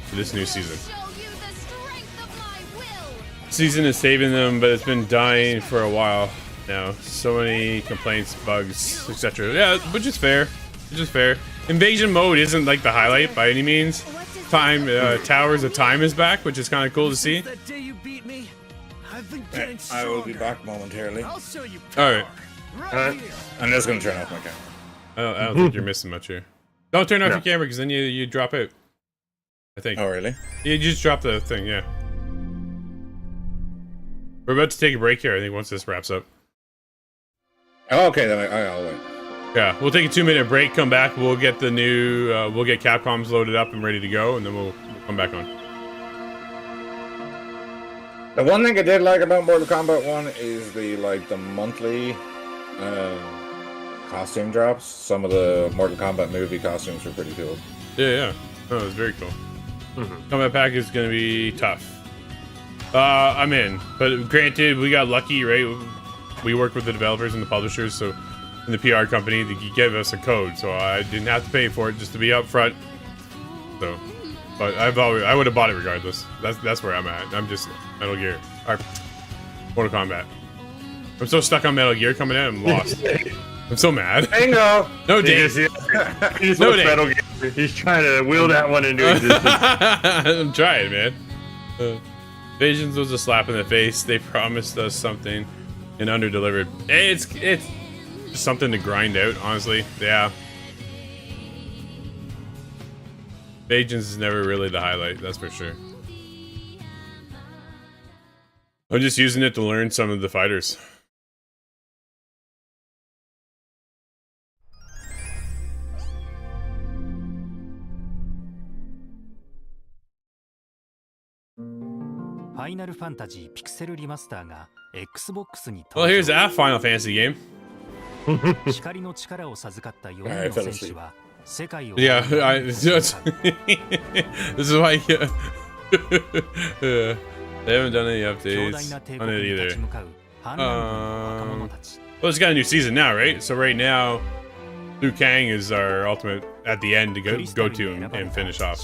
For this new season. Season is saving them, but it's been dying for a while now. So many complaints, bugs, etc. Yeah, which is fair. Which is fair. Invasion mode isn't like the highlight by any means. Towers of Time is back, which is kind of cool to see. I will be back momentarily. Alright. I'm just going to turn off my camera. I don't think you're missing much here. Don't turn off your camera, because then you drop out. I think. Oh, really? You just drop the thing, yeah. We're about to take a break here, I think, once this wraps up. Oh, okay, then I'll wait. Yeah, we'll take a 2-minute break, come back, we'll get the new, we'll get Capcom's loaded up and ready to go, and then we'll come back on. The one thing I did like about Mortal Kombat 1 is the monthly costume drops. Some of the Mortal Kombat movie costumes were pretty cool. Yeah. Oh, it was very cool. Combat pack is going to be tough. I'm in, but granted, we got lucky, right? We work with the developers and the publishers, so in the PR company, they gave us a code, so I didn't have to pay for it just to be up front. So, but I would have bought it regardless. That's where I'm at. I'm just Metal Gear. Or Mortal Kombat. I'm so stuck on Metal Gear coming out, I'm lost. I'm so mad. Bingo! No Dave. No Metal Gear. He's trying to wheel that one into existence. I'm trying, man. Visions was a slap in the face. They promised us something and under-delivered. It's just something to grind out, honestly. Yeah. Visions is never really the highlight, that's for sure. I'm just using it to learn some of the fighters. Final Fantasy Pixel Remaster が Xbox に Well, here's that Final Fantasy game. 光の力を授かった4人の戦士は世界を Yeah, this is why they haven't done any updates on it either. Well, it's got a new season now, right? So right now, Liu Kang is our ultimate at the end to go to and finish off.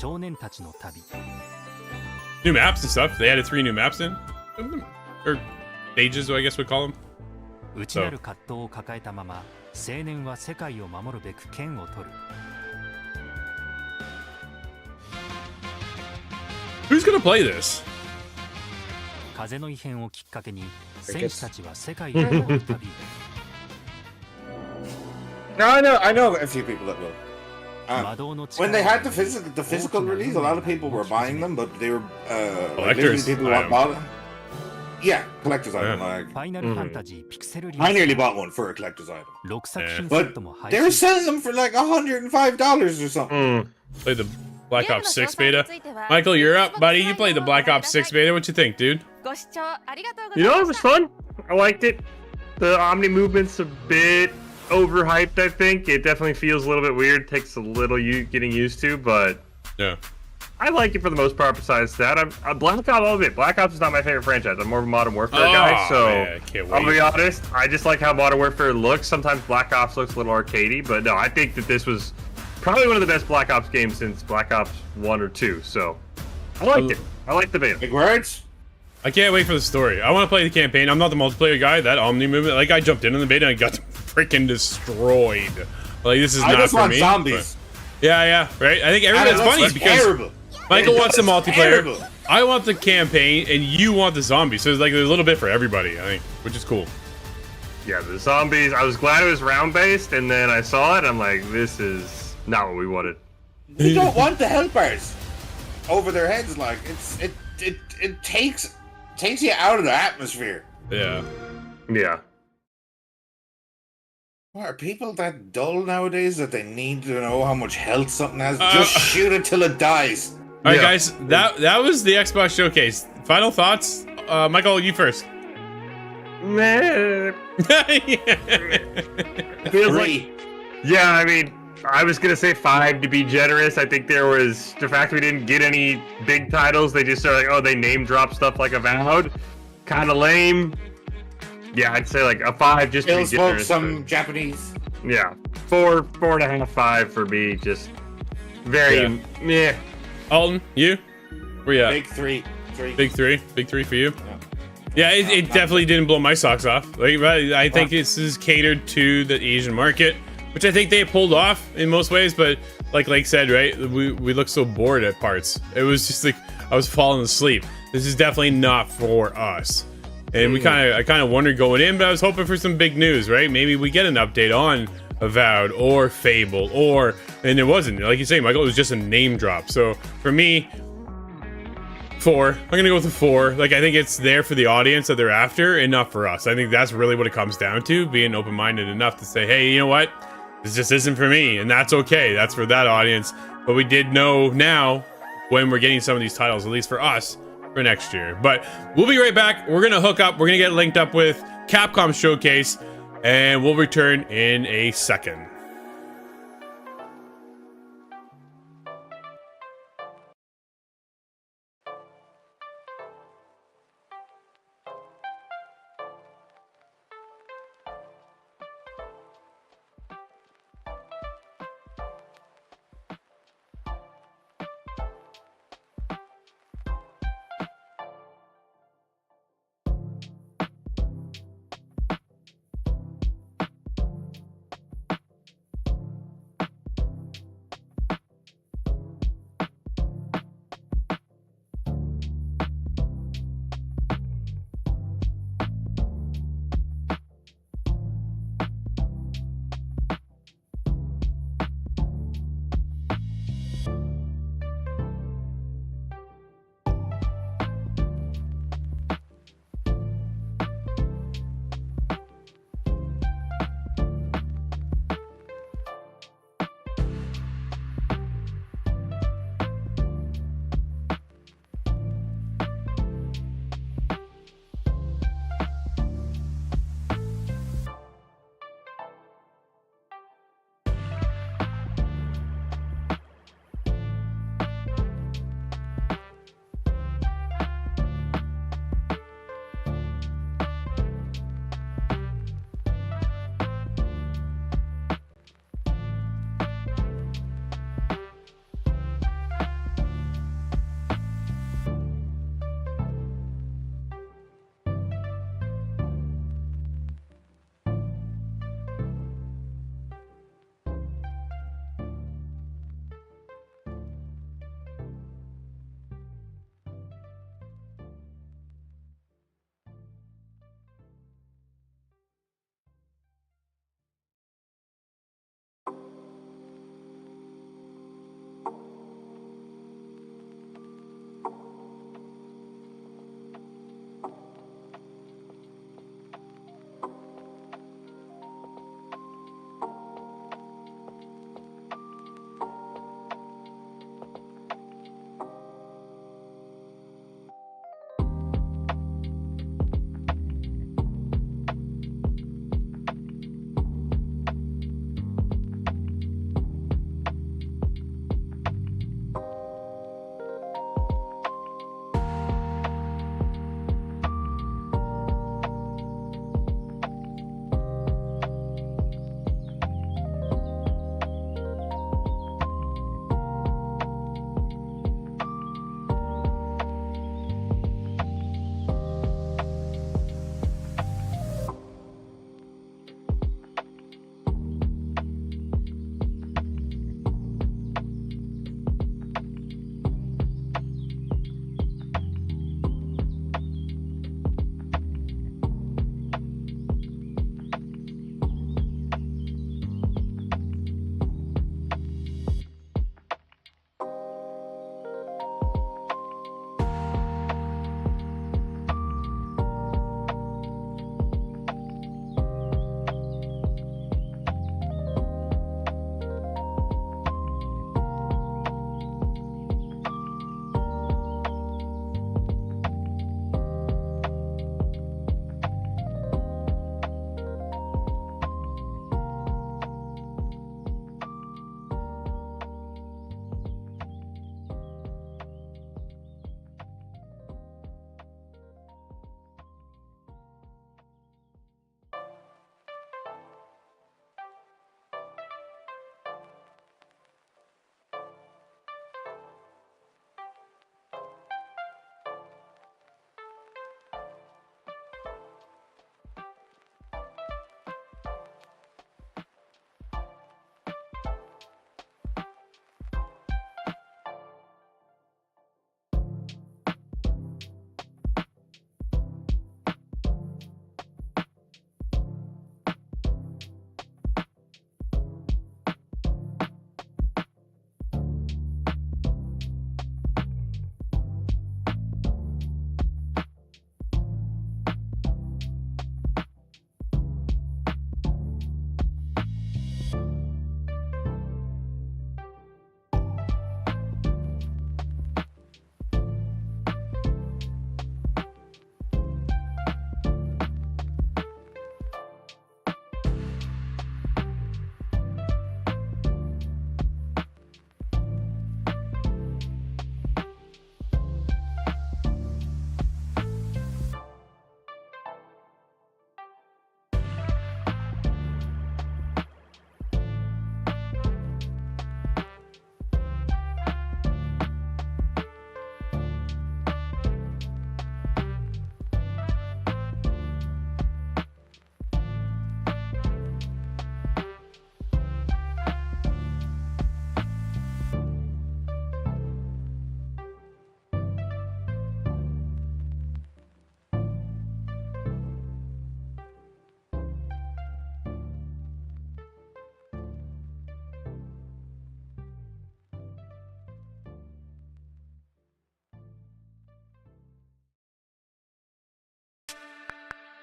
New maps and stuff. They added 3 new maps in, or stages, I guess we'd call them. 内なる葛藤を抱えたまま青年は世界を守るべく剣を取る Who's gonna play this? 風の異変をきっかけに戦士たちは世界を巡る旅 No, I know a few people that will. When they had the physical release, a lot of people were buying them, but they were collectors. People who bought them. Yeah, collector's item. I nearly bought one for a collector's item. But they were selling them for like $105 or something. Played the Black Ops 6 beta. Michael, you're up, buddy. You played the Black Ops 6 beta. What you think, dude? You know, it was fun. I liked it. The Omni movement's a bit overhyped, I think. It definitely feels a little bit weird. Takes a little getting used to, but yeah, I like it for the most part. Besides that, I'm Black Ops all of it. Black Ops is not my favorite franchise. I'm more of a Modern Warfare guy, so man, I'll be honest. I just like how Modern Warfare looks. Sometimes Black Ops looks a little arcadey, but no, I think that this was probably one of the best Black Ops games since Black Ops 1 or 2. So I liked it. I like the beta. Big words. I can't wait for the story. I want to play the campaign. I'm not the multiplayer guy. That Omni movement, like, I jumped in the beta and I got freaking destroyed. Like, this is not for me. Zombies. Yeah, right. I think everyone's funny because Michael wants the multiplayer. I want the campaign, and you want the zombies. So there's like a little bit for everybody, I think, which is cool. Yeah, the zombies. I was glad it was round based, and then I saw it. And I'm like, this is not what we wanted. You don't want the helpers over their heads. Like it it takes you out of the atmosphere. Yeah. Yeah. What, are people that dull nowadays that they need to know how much health something has? Just shoot it till it dies. All right, guys, that was the Xbox Showcase. Final thoughts? Michael, you first. Meh. Feels like, yeah, I mean, I was gonna say 5 to be generous. I think there was the fact we didn't get any big titles. They just are like, oh, they name drop stuff like Avowed. Kind of lame. Yeah, I'd say like a 5 just to be Still generous. some Japanese. Yeah, 4.5, 5 for me. Just very meh. Alton, you? Where you at? Big 3. Big 3. Big 3 for you. Yeah, it definitely didn't blow my socks off. Like, I think this is catered to the Asian market, which I think they pulled off in most ways. But like said, right, we looked so bored at parts. It was just like I was falling asleep. This is definitely not for us. And I kind of wondered going in, but I was hoping for some big news, right? Maybe we get an update on Avowed or Fable, and it wasn't. Like you say, Michael, it was just a name drop. So for me, 4. I'm gonna go with a 4. Like, I think it's there for the audience that they're after and not for us. I think that's really what it comes down to, being open-minded enough to say, hey, you know what? This just isn't for me, and that's okay. That's for that audience. But we did know now when we're getting some of these titles, at least for us, for next year. But we'll be right back. We're gonna hook up. We're gonna get linked up with Capcom Showcase, and we'll return in a second.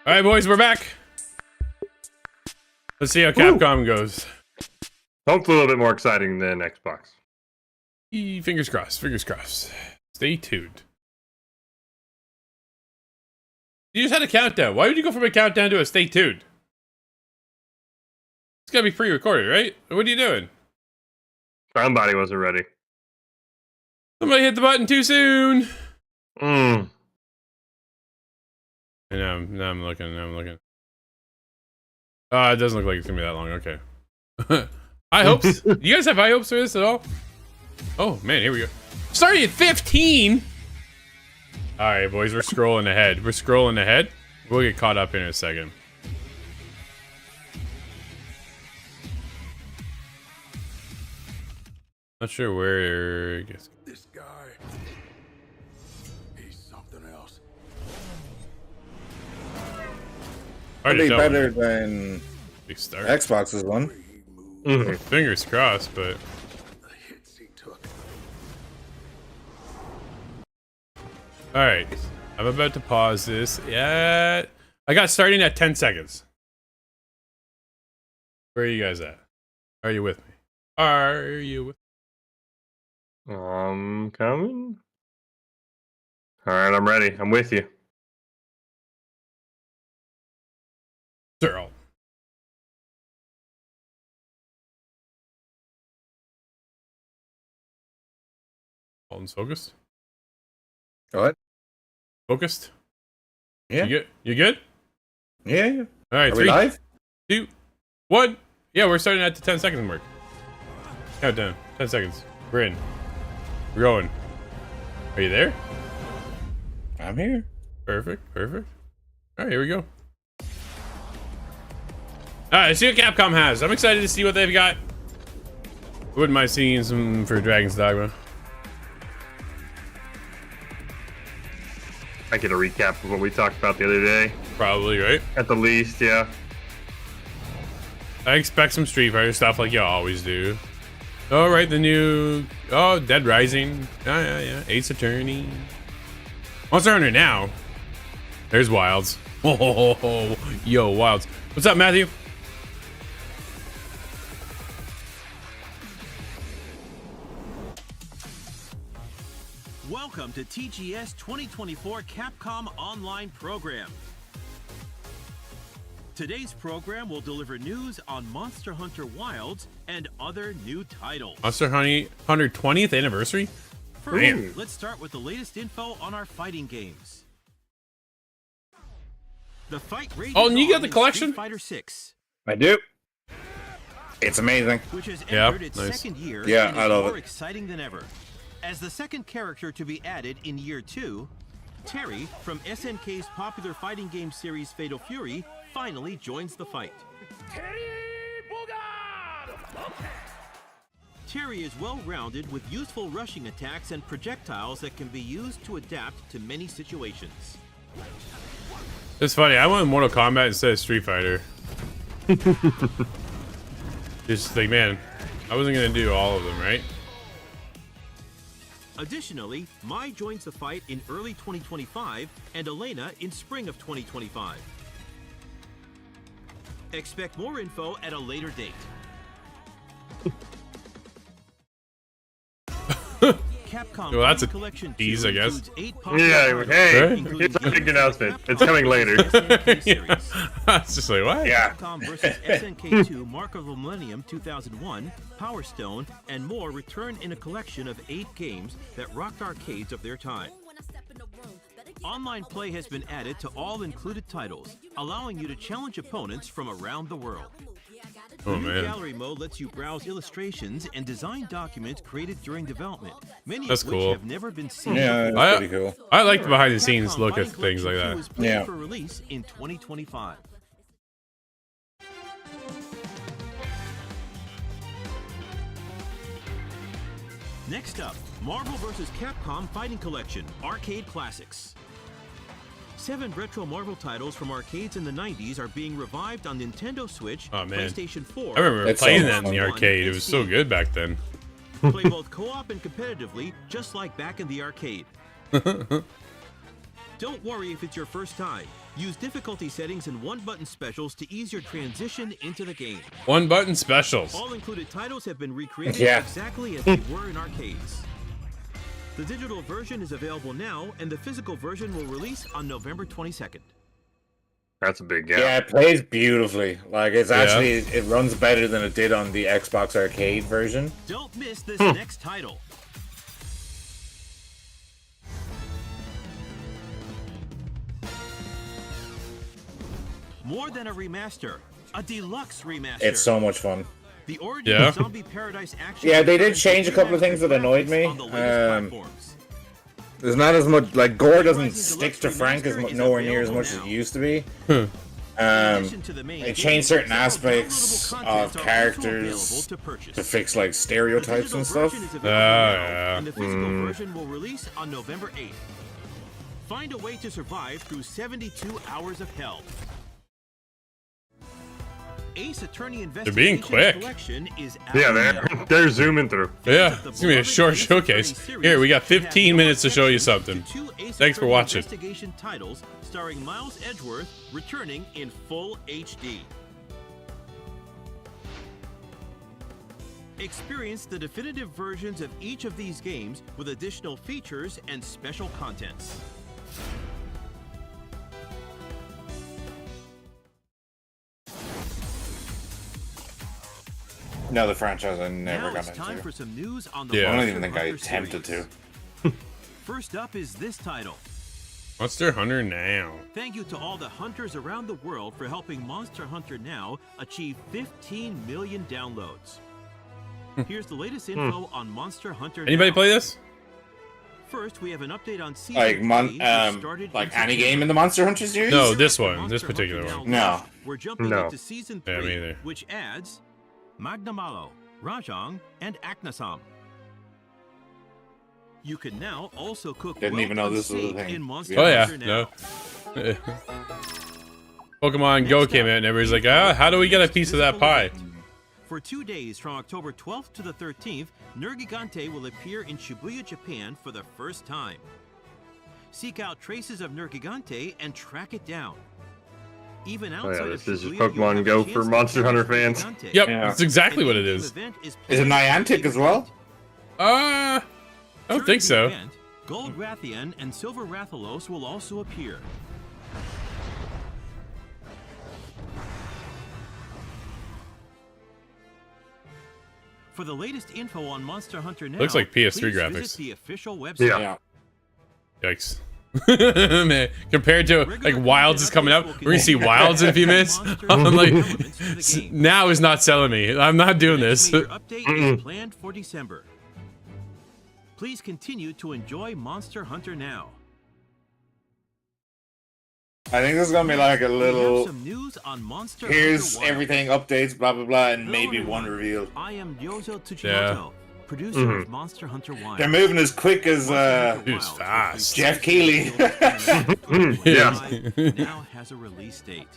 All right, boys, we're back. Let's see how Capcom goes. Hopefully a little bit more exciting than Xbox. Fingers crossed. Fingers crossed. Stay tuned. You just had a countdown. Why would you go from a countdown to a stay tuned? It's gotta be pre-recorded, right? What are you doing? Somebody wasn't ready. Somebody hit the button too soon. Mm. And now I'm looking. It doesn't look like it's gonna be that long. Okay. High hopes? Do you guys have high hopes for this at all? Oh man, here we go. Starting at 15. All right, boys, we're scrolling ahead. We'll get caught up in a second. Not sure where. This guy, he's something else. It'll be better than Xbox's one. Fingers crossed, but. Alright, I'm about to pause this. Yeah, I got starting at 10 seconds. Where are you guys at? Are you with me? Are you with me? I'm coming. Alright, I'm ready. I'm with you. Girl. Alton's focused. What? Focused? Yeah. You good? Yeah. All right, Are we live? 2, 1. Yeah, we're starting at the 10 second mark. Countdown. 10 seconds. We're in. We're going. Are you there? I'm here. Perfect. All right, here we go. All right, let's see what Capcom has. I'm excited to see what they've got. Wouldn't mind seeing some for Dragon's Dogma. I get a recap of what we talked about the other day. Probably, right? At the least, yeah. I expect some Street Fighter stuff like you always do. Oh, right, the new... Oh, Dead Rising. Yeah. Ace Attorney. Monster Hunter now. There's Wilds. Oh, yo, Wilds. What's up, Matthew? Welcome to TGS 2024 Capcom Online program. Today's program will deliver news on Monster Hunter Wilds and other new titles. Monster Hunter 20th anniversary? First, let's start with the latest info on our fighting games. The fight rages and you got the on collection? Street Fighter 6. I do. It's amazing. Which has entered its second year and I is love more it. exciting than ever. As the second character to be added in year 2, Terry from SNK's popular fighting game series Fatal Fury finally joins the fight. Terry is well-rounded with useful rushing attacks and projectiles that can be used to adapt to many situations. It's funny, I went Mortal Kombat instead of Street Fighter. Just like, man, I wasn't gonna do all of them, right? Additionally, Mai joins the fight in early 2025 and Elena in spring of 2025. Expect more info at a later date. Capcom Well, that's a Collection tease, I guess. Yeah, hey, it's a big announcement. It's coming later. It's just like, what? Yeah. Capcom vs. SNK 2 Mark of the Millennium 2001, Power Stone, and more return in a collection of 8 games that rocked arcades of their time. Online play has been added to all included titles, allowing you to challenge opponents from around the world. Oh, The new man. gallery mode lets you browse illustrations and design documents created during development, many That's of which cool. have never been seen. Yeah, before. that's pretty cool. I like the behind the scenes Capcom look at Fighting things like Collection 2 that. is planned Yeah. for release in 2025. Next up, Marvel vs. Capcom Fighting Collection Arcade Classics. 7 retro Marvel titles from arcades in the 90s are being revived on Nintendo Switch, Oh, man. PlayStation 4. I remember That's playing so that in the Xbox One, arcade. It and was so Steam. good back then. Play both co-op and competitively, just like back in the arcade. Don't worry if it's your first time. Use difficulty settings and one-button specials to ease your transition into the game. One-button specials. All included titles have been recreated Yeah. exactly as they were in arcades. The digital version is available now, and the physical version will release on November 22nd. That's a big gap. Yeah, it plays beautifully. Like, it's actually, it runs better than it did on the Xbox Arcade version. Don't miss this next title. More than a remaster, a deluxe remaster. It's so much fun. The origin of Zombie Paradise action. Yeah, they did change a couple of things that annoyed me. There's not as much, like, gore doesn't stick to Frank as nowhere near as much as it used to be. They changed certain aspects of characters to fix, like, stereotypes and stuff. And the physical version will release on November 8th. Find a way to survive through 72 hours of hell. Ace Attorney They're being quick. Collection is Yeah, they're zooming through. Yeah, it's gonna be a short showcase. Here, we got 15 minutes to show you something. Thanks for watching. Investigation titles starring Miles Edgeworth returning in full HD. Experience the definitive versions of each of these games with additional features and special contents. Another franchise I never Now got it's time into. for some news on the Yeah, I don't Monster even think I Hunter attempted series. to. First up is this title. Monster Hunter Now. Thank you to all the hunters around the world for helping Monster Hunter Now achieve 15 million downloads. Here's the latest info on Monster Hunter Anybody Now. play this? First, we have an update on season Like, 3, which started like in any September. game in the Monster Hunter series? No, this one. This particular one. No. We're jumping No. into season 3, Yeah, me either. which adds Magnamalo, Rajang, and Aknasam. You can now also cook Didn't even know well-done this was a steak thing. in Monster Oh yeah, Hunter Now. no. Pokemon Go came out and everybody's like, how do we get a piece of that pie? For 2 days from October 12th to the 13th, Nergigante will appear in Shibuya, Japan for the first time. Seek out traces of Nergigante and track it down. Even Oh outside yeah, of this is just Shibuya, you'll Pokemon have Go a for chance to Monster Hunter catch fans. Nergigante. Yep, Yeah. that's exactly An what it in-game is. event is Is it planned Niantic as well? I don't think so. event, Gold Rathian and Silver Rathalos will also appear. For the latest info on Monster Hunter Now, Looks like PS3 please graphics. visit the official website. Yeah. Yikes. Man, compared to like Wilds is coming up, we're gonna see Wilds in a few minutes. I'm like, now is not selling me. I'm not doing this. Major update is planned for December. Please continue to enjoy Monster Hunter Now. I think this is gonna be like a We have little. some news on Monster Here's Hunter Wild. everything, updates, blah blah blah, and Hello, maybe one everyone. reveal. I am Yozo Tsuchimoto, Yeah. producer of Monster Hunter Wild. They're moving as quick as Dude's fast. Jeff Keighley. Yeah. Now has a release date.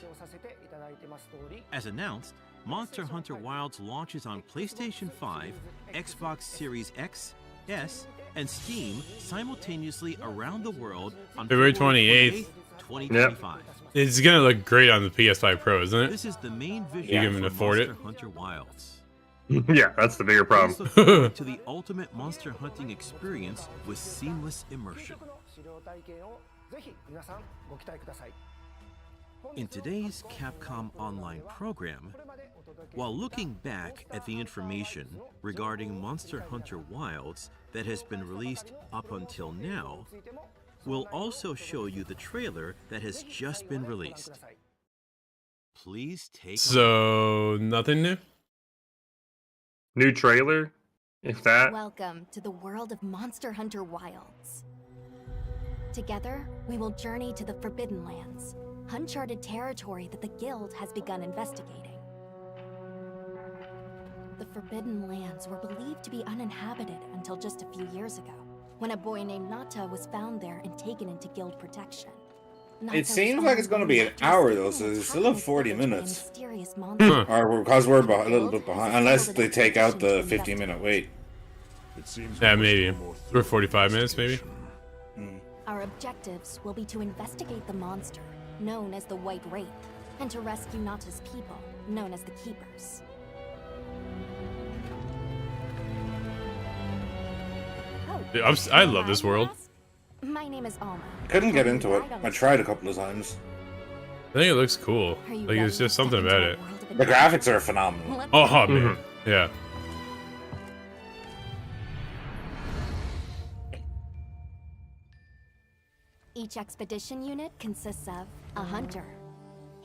As announced, Monster Hunter Wilds launches on PlayStation 5, Xbox Series X, S, and Steam simultaneously around the world on February February 28th. 2025. It's gonna look great on the PS5 Pro, isn't it? This is the main You vision can for afford it. Monster Hunter Wilds. Yeah, that's the bigger Please problem. look forward to the ultimate monster hunting experience with seamless immersion. In today's Capcom Online program, while looking back at the information regarding Monster Hunter Wilds that has been released up until now, we'll also show you the trailer that has just been released. Please take a So nothing new. New trailer, if that. Welcome to the world of Monster Hunter Wilds. Together, we will journey to the Forbidden Lands, uncharted territory that the Guild has begun investigating. The Forbidden Lands were believed to be uninhabited until just a few years ago, when a boy named Nata was found there and taken into Guild protection. Nata It was seems like it's gonna be an after hour though, so escaping it's still have attack 40 by a minutes. mysterious monster. Or because we're a little bit behind, unless they take out the 15-minute wait. Yeah, maybe. We're 45 minutes, maybe. Our objectives will be to investigate the monster, known as the White Wraith, and to rescue Nata's people, known as the Keepers. Dude, I love this world. My name is Alma. Couldn't get into it. I tried a couple of times. I think it looks cool. Like, there's just something about it. The graphics are phenomenal. Oh, man. Yeah. Each expedition unit consists of a hunter,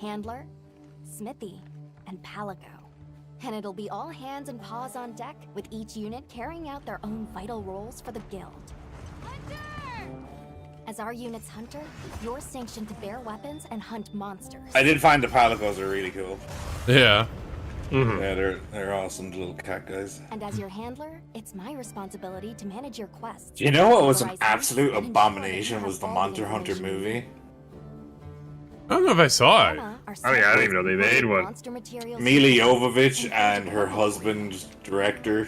handler, smithy, and palico. And it'll be all hands and paws on deck, with each unit carrying out their own vital roles for the guild. As our unit's hunter, you're sanctioned to bear weapons and hunt monsters. I did find the palicos are really cool. Yeah. Yeah, they're awesome little cat guys. And as your handler, it's my responsibility to manage your quests. You know what was an absolute abomination was the Monster Hunter movie? I don't know if I saw it. Oh yeah, I didn't even know they made one. Mila Jovovich and her husband, director,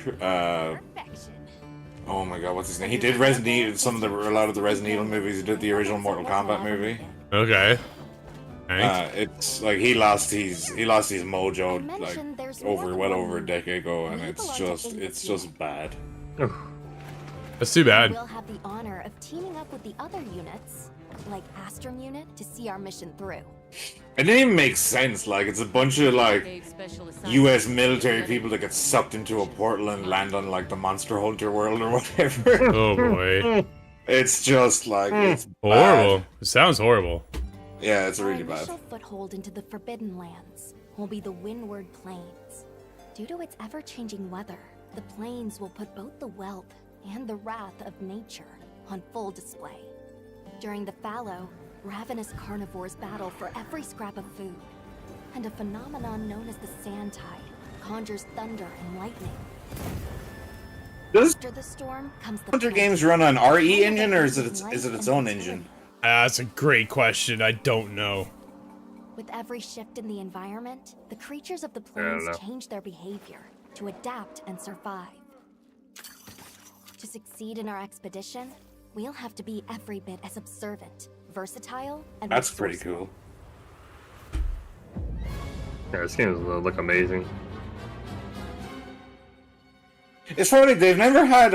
oh my god, what's his name? He did Resident Evil, a lot of the Resident Evil movies. He did the original Mortal Kombat movie. Okay. It's like he lost his mojo like well over a decade ago, and it's just bad. That's too bad. We'll have the honor of teaming up with the other units, like Astrum unit, to see our mission through. It didn't even make sense. Like, it's a bunch of like U.S. military people that get sucked into a portal and land on like the Monster Hunter world or whatever. Oh boy. It's just like it's horrible. bad. It sounds horrible. Yeah, it's really Our bad. initial foothold into the Forbidden Lands will be the Windward Plains. Due to its ever-changing weather, the plains will put both the wealth and the wrath of nature on full display. During the fallow, ravenous carnivores battle for every scrap of food, and a phenomenon known as the Sand Tide conjures thunder and lightning. After the storm comes the Hunter games run on RE engine or is it its own engine? That's a great question. I don't know. With every shift in the environment, the creatures of the plains change their behavior to adapt and survive. To succeed in our expedition, we'll have to be every bit as observant, versatile, and That's pretty cool. Yeah, this game look amazing. It's funny, they've never had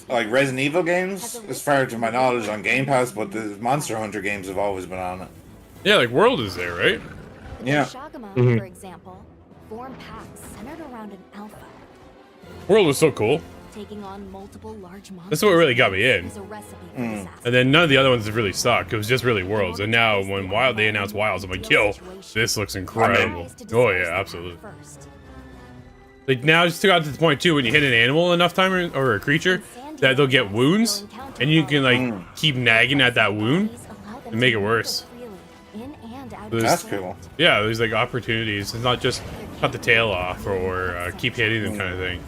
like Resident Evil games, as far as my knowledge, on Game Pass, but the Monster Hunter games have always been on it. Yeah, like World is there, right? Yeah. Shagama, for example, form packs centered around an alpha. World was so cool. Taking on multiple large monsters. That's what really got me in. is a recipe for disaster. And then none of the other ones really sucked. It was just really Worlds. And now when they announced Wilds, I'm like, yo, this looks incredible. Oh yeah, absolutely. Like now it's got to the point too when you hit an animal enough time or a creature that they'll get wounds, and you can like keep nagging at that wound and make it worse. That's cool. Yeah, there's like opportunities. It's not just cut the tail off or keep hitting them kind of thing.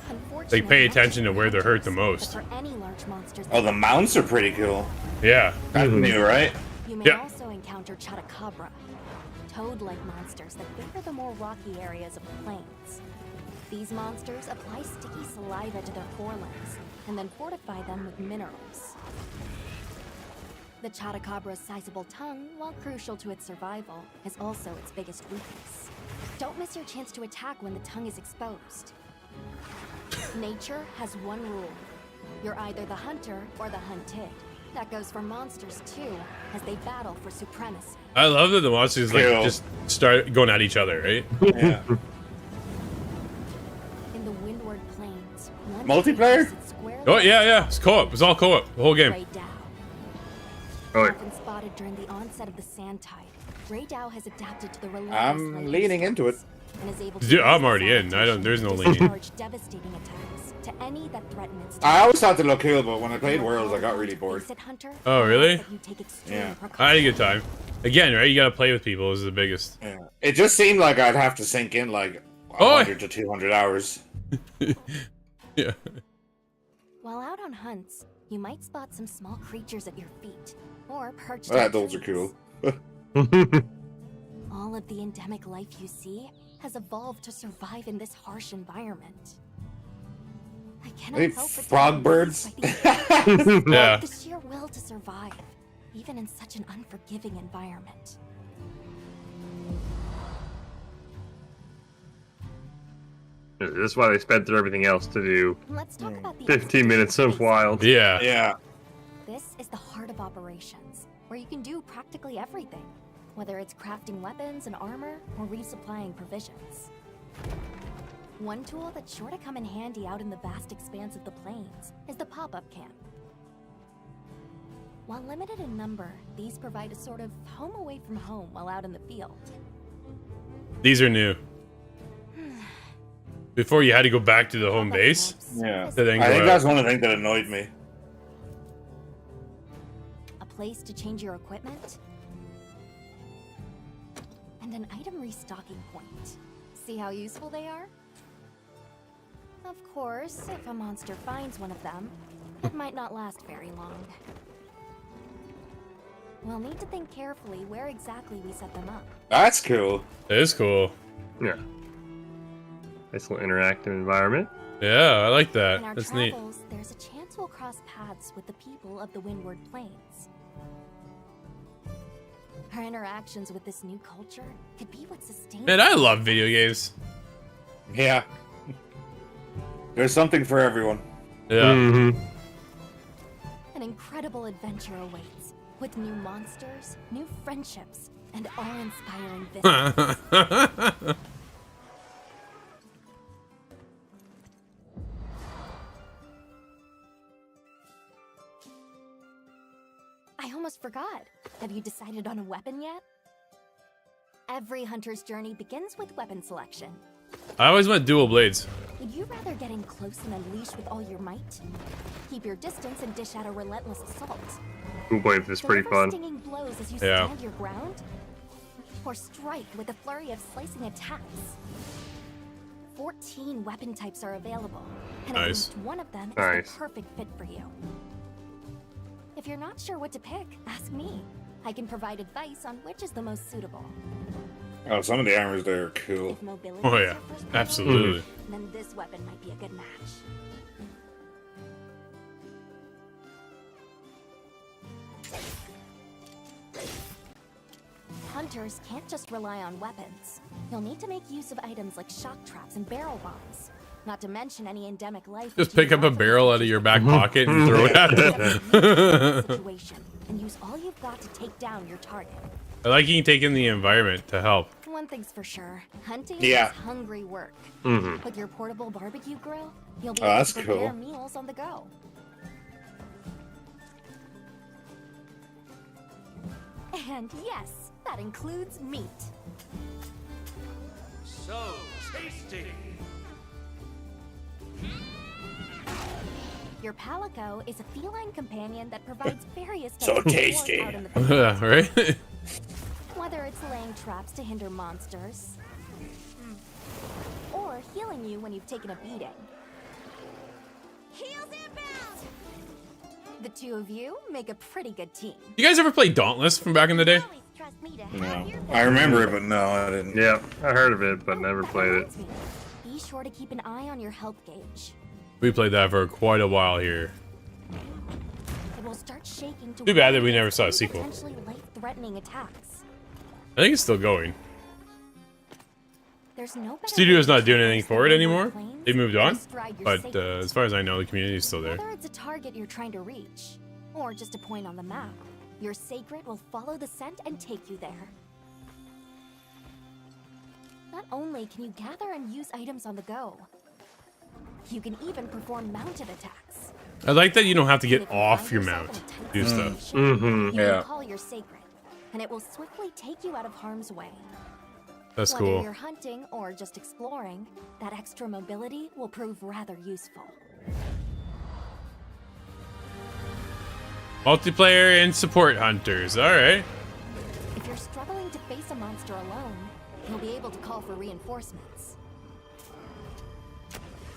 Like pay attention to where they're hurt the most. Oh, the mounts are pretty cool. Yeah. That's new, right? You may also encounter Chatacabra, toad-like monsters that favor the more rocky areas of the plains. These monsters apply sticky saliva to their forelimbs and then fortify them with minerals. The Chatacabra's sizable tongue, while crucial to its survival, is also its biggest weakness. Don't miss your chance to attack when the tongue is exposed. Nature has one rule. You're either the hunter or the hunted. That goes for monsters too, as they battle for supremacy. I love that the monsters like just start going at each other, right? Yeah. In the Windward Plains, Multiplayer? Oh yeah, it's co-op. It's all co-op. The whole game. Often spotted during the onset of the Sand Tide, Grey Dow has adapted to the relentless I'm leaning into it. and is able Dude, I'm already in. There's no leaning. charge devastating attacks to any that threaten its I always thought they looked cool, but when I played Worlds, I got really bored. Oh really? Yeah. I had a good time. Again, right? You gotta play with people is the biggest. Yeah. It just seemed like I'd have to sink in like 100 to 200 hours. Yeah. While out on hunts, you might spot some small creatures at your feet, or perched. Those are cool. All of the endemic life you see has evolved to survive in this harsh environment. I cannot Hey, help but frog birds? be amazed by Yeah. the sheer will to survive. even in such an unforgiving environment. This is why they sped through everything else to do Let's talk about the 15 minutes of wild. Yeah. Yeah. This is the heart of operations, where you can do practically everything, whether it's crafting weapons and armor or resupplying provisions. One tool that's sure to come in handy out in the vast expanse of the plains is the pop-up camp. While limited in number, these provide a sort of home away from home while out in the field. These are new. Before you had to go back to the home base. Yeah. To then I go think out. that's one of the things that annoyed me. A place to change your equipment, and an item restocking point. See how useful they are? Of course, if a monster finds one of them, it might not last very long. We'll need to think carefully where exactly we set them up. That's cool. It is cool. Yeah. Nice little interactive environment. Yeah, I like that. In our That's neat. travels, there's a chance we'll cross paths with the people of the Windward Plains. Our interactions with this new culture could be what sustains. Man, I love video games. Yeah. There's something for everyone. Yeah. An incredible adventure awaits, with new monsters, new friendships, and awe-inspiring visits. I almost forgot. Have you decided on a weapon yet? Every hunter's journey begins with weapon selection. I always went dual blades. Would you rather get in close and unleash with all your might? Keep your distance and dish out a relentless assault. Ooh boy, this is pretty Deliver fun. stinging blows as you Yeah. stand your ground? Or strike with a flurry of slicing attacks? 14 weapon types are available, and at Nice. least one of them is Nice. the perfect fit for you. If you're not sure what to pick, ask me. I can provide advice on which is the most suitable. Oh, some of the armors there are cool. If mobility Oh is yeah, your first priority, absolutely. then this weapon might be a good match. Hunters can't just rely on weapons. You'll need to make use of items like shock traps and barrel bombs. Not to mention any endemic life. Just pick up a barrel out of your back pocket and throw it at them. Situation and use all you've got to take down your target. I like you can take in the environment to help. One thing's for sure, hunting Yeah. is hungry work. Mhm. With your portable barbecue grill, you'll be Oh, able that's to prepare cool. meals on the go. And yes, that includes meat. So tasty. Your palico is a feline companion that provides various So types of tasty. support out in the field. Right? Whether it's laying traps to hinder monsters, or healing you when you've taken a beating. Heals inbound! The two of you make a pretty good team. You guys ever play Dauntless from back in the day? No. I remember it, but no, I didn't. Yeah, I heard of it, but never played it. Be sure to keep an eye on your health gauge. We played that for quite a while here. It will start shaking to Too bad that we never saw a sequel. potentially life-threatening attacks. I think it's still going. There's no better Studio's way not to doing traverse anything the for it Windward anymore. Plains They moved than on. astride your But sacred. as far as I know, the community's still there. Whether it's a target you're trying to reach, or just a point on the map, your sacred will follow the scent and take you there. Not only can you gather and use items on the go, you can even perform mounted attacks. I like that you don't have to get off your mount to do stuff. You Yeah. can call your sacred, and it will swiftly take you out of harm's way. That's Whether cool. you're hunting or just exploring, that extra mobility will prove rather useful. Multiplayer and support hunters. Alright. If you're struggling to face a monster alone, you'll be able to call for reinforcements.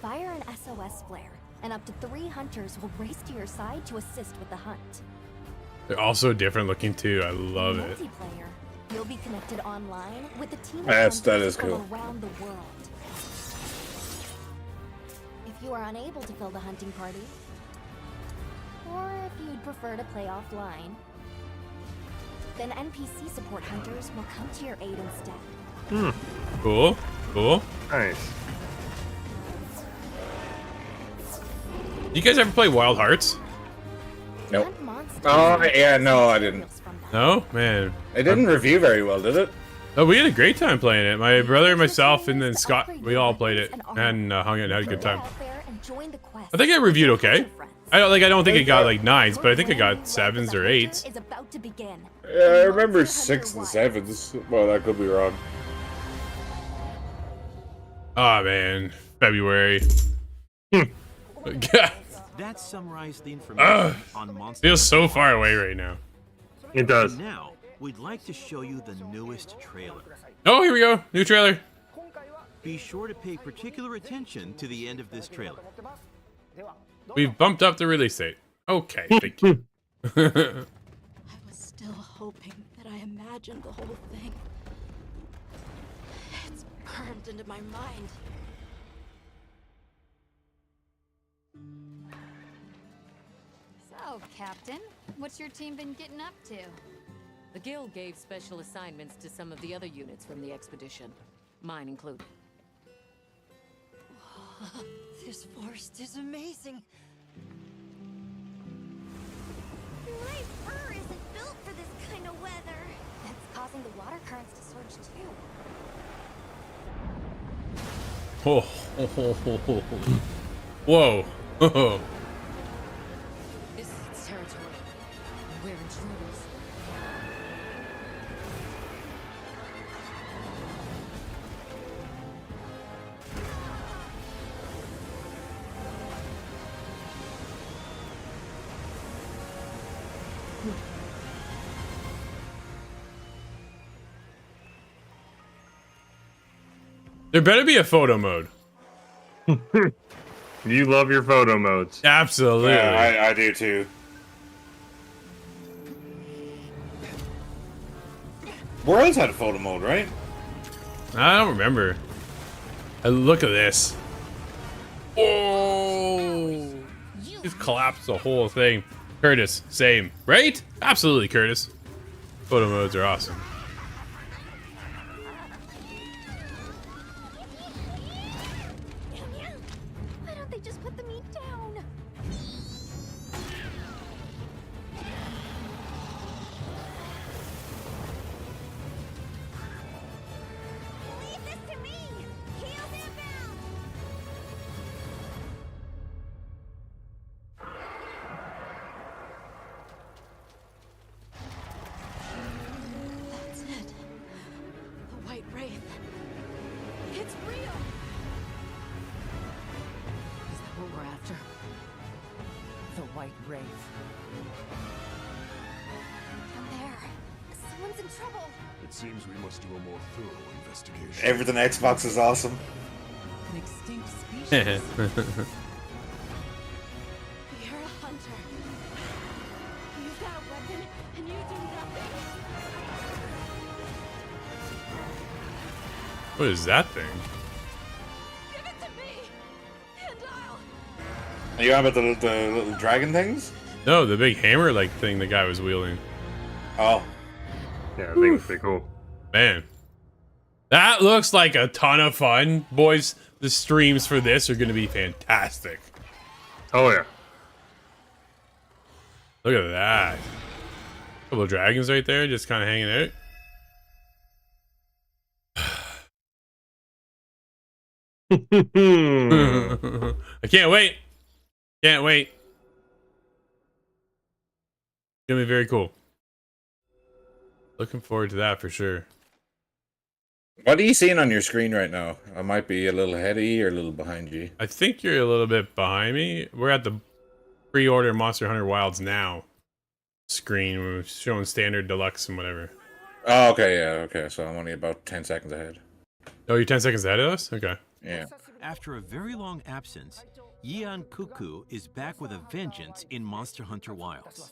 Fire an SOS flare, and up to 3 hunters will race to your side to assist with the hunt. They're also different looking too. I love In it. multiplayer, you'll be connected online with a team of Yes, that hunters is cool. from around the world. If you are unable to fill the hunting party, or if you'd prefer to play offline, then NPC support hunters will come to your aid instead. Cool. Cool. Nice. You guys ever play Wild Hearts? Nope. Oh, yeah, no, I didn't. No? Man. It didn't review very well, did it? Oh, we had a great time playing it. My brother, myself, and then Scott, we all played it and hung out and had a good time. I think I reviewed okay. I don't think it got like 9s, but I think it got 7s or 8s. Yeah, I remember 6 and 7s. Well, that could be wrong. Oh man, February. That summarized the information on Monster Feels so far away right now. It does. And now, we'd like to show you the newest trailer. Oh, here we go. New trailer. Be sure to pay particular attention to the end of this trailer. We've bumped up the release date. Okay, thank you. I was still hoping that I imagined the whole thing. It's burned into my mind. So, Captain, what's your team been getting up to? The Guild gave special assignments to some of the other units from the expedition, mine included. This forest is amazing. My fur isn't built for this kind of weather. That's causing the water currents to surge too. Whoa. This is its territory. We're intruders. There better be a photo mode. You love your photo modes. Absolutely. Yeah, I do too. Worlds had a photo mode, right? I don't remember. Look at this. Oh! Just collapsed the whole thing. Curtis, same. Right? Absolutely, Curtis. Photo modes are awesome. Why don't they just put the meat down? Leave this to me! Heels inbound! That's it. The White Wraith. It's real. Is that what we're after? The White Wraith. Down there. Someone's in trouble. It seems we must do a more thorough investigation. Everything Xbox is awesome. An extinct species. You're a hunter. You've got a weapon, and you do nothing. What is that thing? Give it to me, and I'll. Are you on about the little dragon things? No, the big hammer-like thing the guy was wielding. Oh. Yeah, I think it's pretty cool. Man. That looks like a ton of fun. Boys, the streams for this are going to be fantastic. Oh, yeah. Look at that. Couple of dragons right there, just kind of hanging out. I can't wait. Can't wait. It's gonna be very cool. Looking forward to that for sure. What are you seeing on your screen right now? I might be a little ahead of you or a little behind you. I think you're a little bit behind me. We're at the pre-order Monster Hunter Wilds now screen. We're showing standard, deluxe, and whatever. Oh, okay, yeah, okay. So I'm only about 10 seconds ahead. Oh, you're 10 seconds ahead of us? Okay. Yeah. After a very long absence, Yian Kuku is back with a vengeance in Monster Hunter Wilds.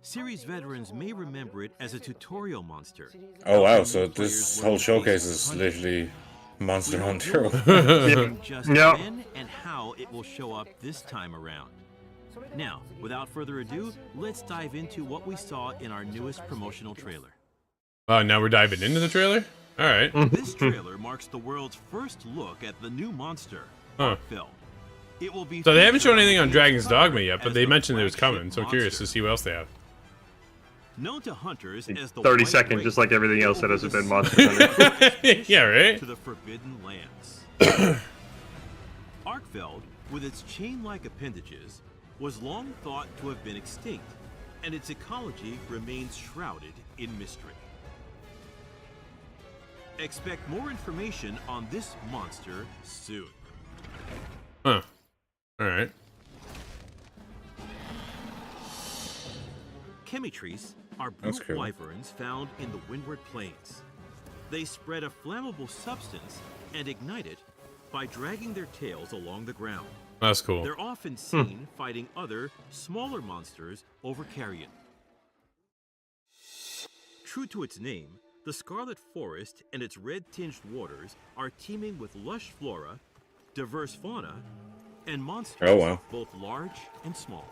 Series veterans may remember it as a tutorial monster. Oh wow, so this whole showcase is literally Monster Hunter. Just Yeah. when and how it will show up this time around. Now, without further ado, let's dive into what we saw in our newest promotional trailer. Oh, now we're diving into the trailer? All right. This trailer marks the world's first look at the new monster, Arkfeld. It will be So they haven't shown anything on Dragon's Dogma yet, but they mentioned it was coming, so I'm curious to see what else they have. Known to hunters as the 30 White seconds, Race, just like everything else that has been Monster Hunter. Yeah, right? To the Forbidden Lands. Arkfeld, with its chain-like appendages, was long thought to have been extinct, and its ecology remains shrouded in mystery. Expect more information on this monster soon. Huh. Alright. Chemitries are That's brute cool. wyverns found in the Windward Plains. They spread a flammable substance and ignite it by dragging their tails along the ground. That's cool. They're often seen fighting other, smaller monsters over carrion. True to its name, the Scarlet Forest and its red-tinged waters are teeming with lush flora, diverse fauna, and monsters, Oh, wow. both large and small.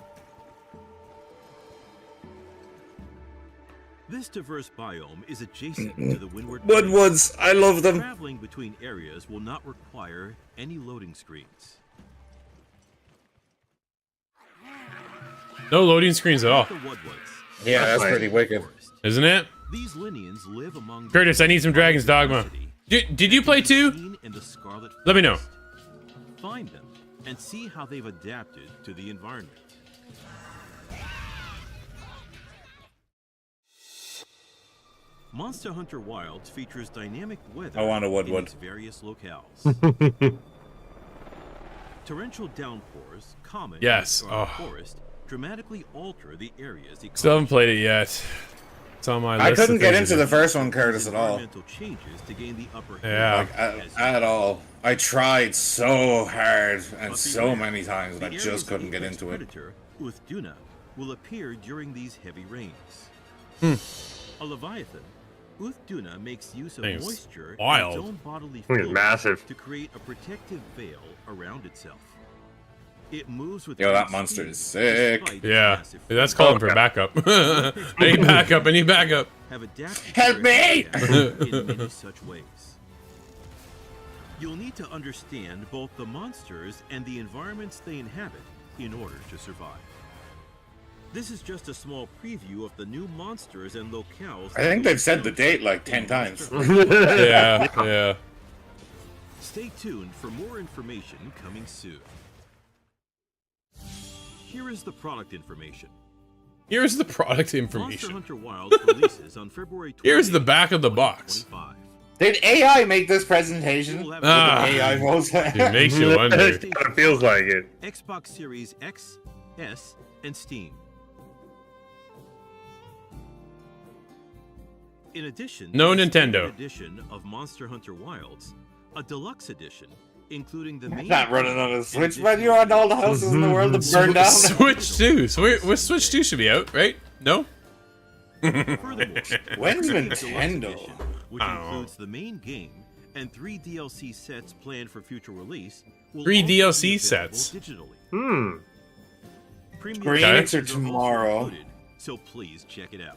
This diverse biome is adjacent to the Windward Plains. Woodwoods, I love them. Traveling between areas will not require any loading screens. No loading screens at all. The Woodwoods. Yeah, that's pretty wicked. Isn't it? These Linians live among Curtis, I need some Dragon's Dogma. Did you play 2? in the Scarlet Let me know. Forest. Find them and see how they've adapted to the environment. Monster Hunter Wilds features dynamic weather I want a in Woodwood. its various locales. Torrential downpours, common Yes, in the Scarlet oh. Forest, dramatically alter the area's ecology. Still haven't played it yet. It's on my list. I of couldn't get things to into do. the first one, Curtis, at all. Environmental changes to gain the upper Yeah. hand. Like, at all. I tried so hard and But so beware, many times, and I the just area's couldn't get apex into it. predator, Uthduna, will appear during these heavy rains. A Leviathan, Uthduna makes use of Thing's moisture wild. in its own bodily Thing is fluid massive. to create a protective veil around itself. It moves with Yo, that great monster speed is sick. despite its Yeah. massive That's frame. calling for backup. I need backup. I need backup. Have adapted to Help their me! habitat in many such ways. You'll need to understand both the monsters and the environments they inhabit in order to survive. This is just a small preview of the new monsters and locales. I think they've said the date like 10 times. Yeah, yeah. Stay tuned for more information coming soon. Here is the product information. Here's the product Monster information. Hunter Wilds releases on February 28th, Here's the back of the box. 2025. Did AI make this presentation? Ah, AI voice. it makes you wonder. It kind of feels like it. Xbox Series X, S, and Steam. In addition, No to the Nintendo. standard edition of Monster Hunter Wilds, a deluxe edition, including the main Not running on a and Switch additional menu on all the houses in the world that burned down. Switch 2. Switch 2 should be out, right? No? Furthermore, When's the Deluxe Nintendo? Edition, which I don't know. includes the main game and 3 DLC sets planned for future release, will 3 also be DLC available sets? digitally. Premium Screen features are also tomorrow. included, so please check it out.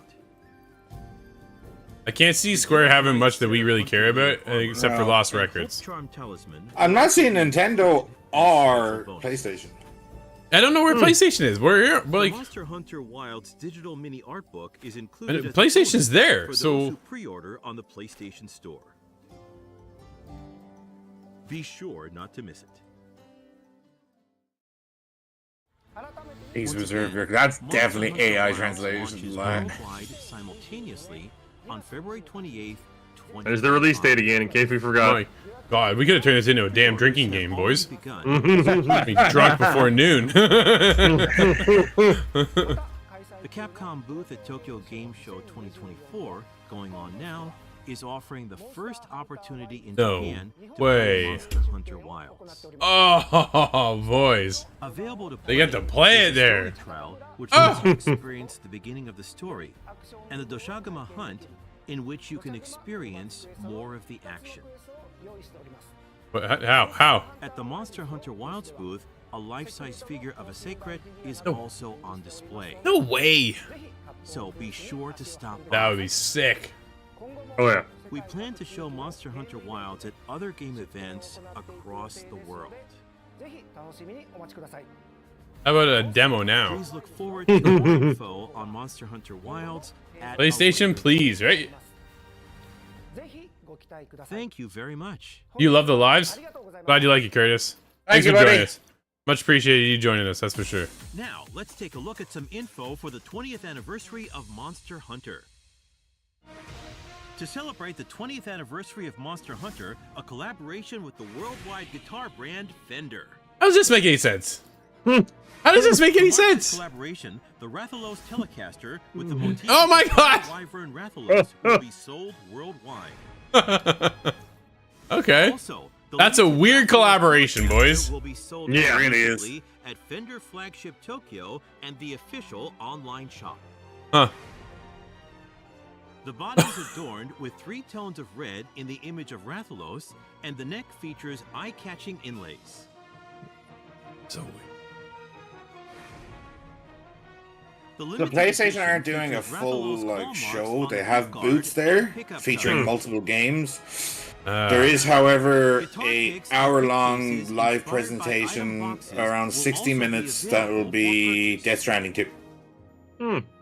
I can't see Square having much that we really care about, except for No. Lost And Records. Hope Charm Talisman. I'm not seeing Nintendo or PlayStation. I don't know where PlayStation is. We're here. The We're like, Monster Hunter Wilds digital mini art book is included. And as a PlayStation's bonus there, for so- those who pre-order on the PlayStation Store. Be sure not to miss it. He's Once reserved. again, That's Monster definitely Hunter AI Wilds translation. launches Lag. worldwide simultaneously on February 28th, 2025. There's the release date again, in case we forgot. my God, we could have turned this into a damn drinking game, boys. Begun. Be drunk before noon. The Capcom booth at Tokyo Game Show 2024, going on now, is offering the first opportunity in No Japan to way. play Monster Hunter Wilds. Oh, boys. Available to play They get to play is it the there. story trial, which Oh. lets you experience the beginning of the story, and the Doshagama Hunt, in which you can experience more of the action. How? At the Monster Hunter Wilds booth, a life-size figure of a secret is also on display. No way. So be sure to stop by. That would be sick. Oh yeah. We plan to show Monster Hunter Wilds at other game events across the world. How about a demo now? Please look forward to more info on Monster Hunter Wilds at PlayStation, please, right? Thank you very much. You love the lives? Glad you like it, Curtis. Thanks you, for joining buddy. us. Much appreciated you joining us, that's for sure. Now, let's take a look at some info for the 20th anniversary of Monster Hunter. To celebrate the 20th anniversary of Monster Hunter, a collaboration with the worldwide guitar brand Fender. How does this make any sense? How does this make any sense? Collaboration, the Rathalos Telecaster with the motif Oh my God! Wyvern Rathalos will be sold worldwide. Okay. Also, the That's a weird collaboration, boys. will be sold Yeah, it really is. exclusively at Fender Flagship Tokyo and the official online shop. Huh. The body is adorned with 3 tones of red in the image of Rathalos, and the neck features eye-catching inlays. So weird. The PlayStation aren't doing a full like show. They have booths there featuring multiple games. There is, however, a hour-long live presentation around 60 minutes that will be Death Stranding 2.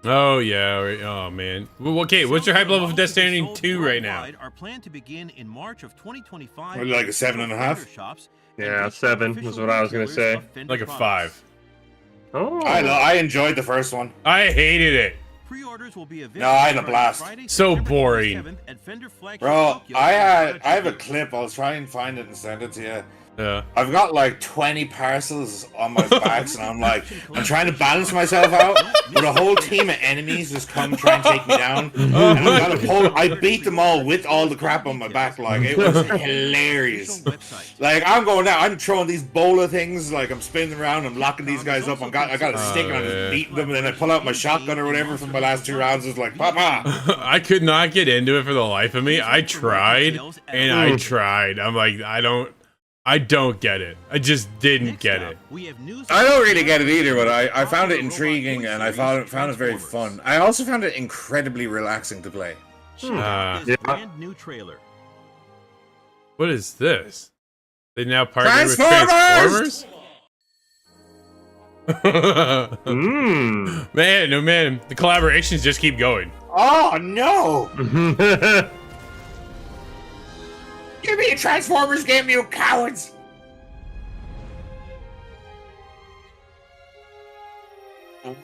Oh yeah. Oh man. Well, okay, what's your hype level for Death Stranding 2 right now? Are planned to begin in March of 2025. Like a 7.5. Yeah, 7 is what I was gonna say. Like a 5. Oh. I enjoyed the first one. I hated it. Pre-orders will be available. No, I had a blast. So boring. Bro, I have a clip. I'll try and find it and send it to you. Yeah. I've got like 20 parcels on my backs, and I'm trying to balance myself out, but a whole team of enemies just come try and take me down. And I beat them all with all the crap on my back. Like, it was hilarious. Like, I'm going down, I'm throwing these bowler things, like I'm spinning around, I'm locking these guys up. I got a stick and I'm just beating them, and then I pull out my shotgun or whatever from my last 2 rounds. It's like, Papa! I could not get into it for the life of me. I tried and I tried. I'm like, I don't get it. I just didn't get it. I don't really get it either, but I found it intriguing and I found it very fun. I also found it incredibly relaxing to play. Brand new trailer. What is this? They now partner with Transformers? Man, oh man, the collaborations just keep going. Oh no! Give me a Transformers game, you cowards!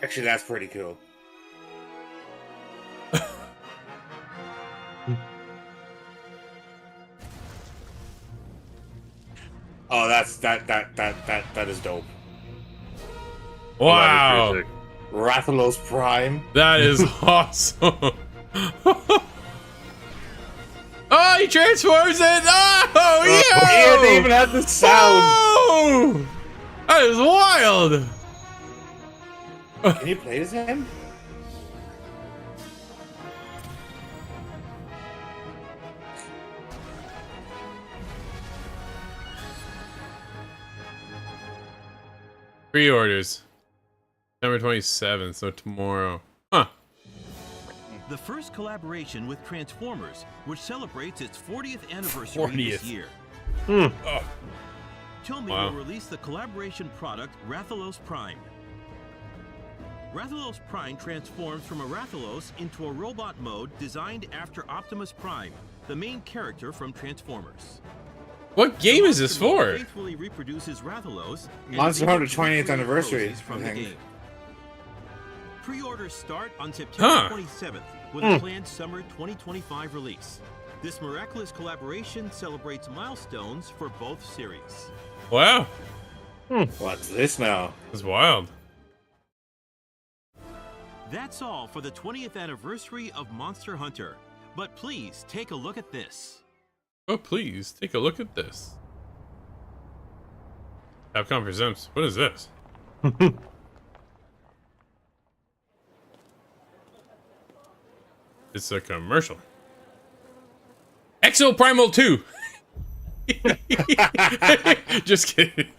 Actually, that's pretty cool. Oh, that is dope. Wow. Rathalos Prime. That is awesome. Oh, he transforms it! Oh, yeah! He even had the sound. Oh, that is wild. Can you play as him? Pre-orders. September 27th, so tomorrow. Huh. The first collaboration with Transformers, which celebrates its 40th anniversary this year. Tomy will release the collaboration product Rathalos Prime. Rathalos Prime transforms from a Rathalos into a robot mode designed after Optimus Prime, the main character from Transformers. What game is this for? Faithfully reproduces Rathalos. Monster Hunter 20th anniversary, from I the think. game. Pre-orders start on September 27th with a planned summer 2025 release. This miraculous collaboration celebrates milestones for both series. Wow. What's this now? That's wild. That's all for the 20th anniversary of Monster Hunter. But please take a look at this. Oh, please take a look at this. Capcom presents. What is this? It's a commercial. Exo Primal 2. Just kidding.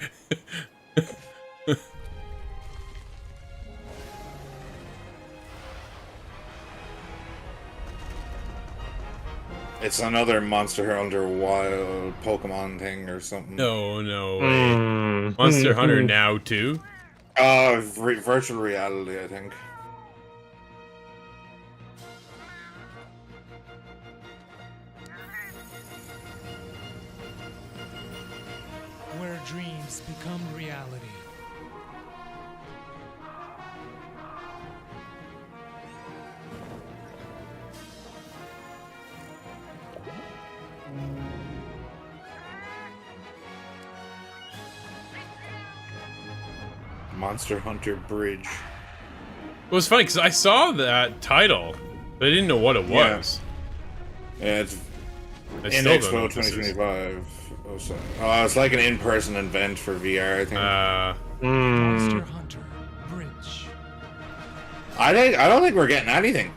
It's another Monster Hunter Wild Pokemon thing or something. No, no way. Monster Hunter now too? Virtual reality, I think. Where dreams become reality. Monster Hunter Bridge. It was funny because I saw that title, but I didn't know what it was. Yeah, it's I in still don't know Expo what this is. 2025. Oh, so, it's like an in-person event for VR, I think. Monster Hunter Bridge. I don't think we're getting anything.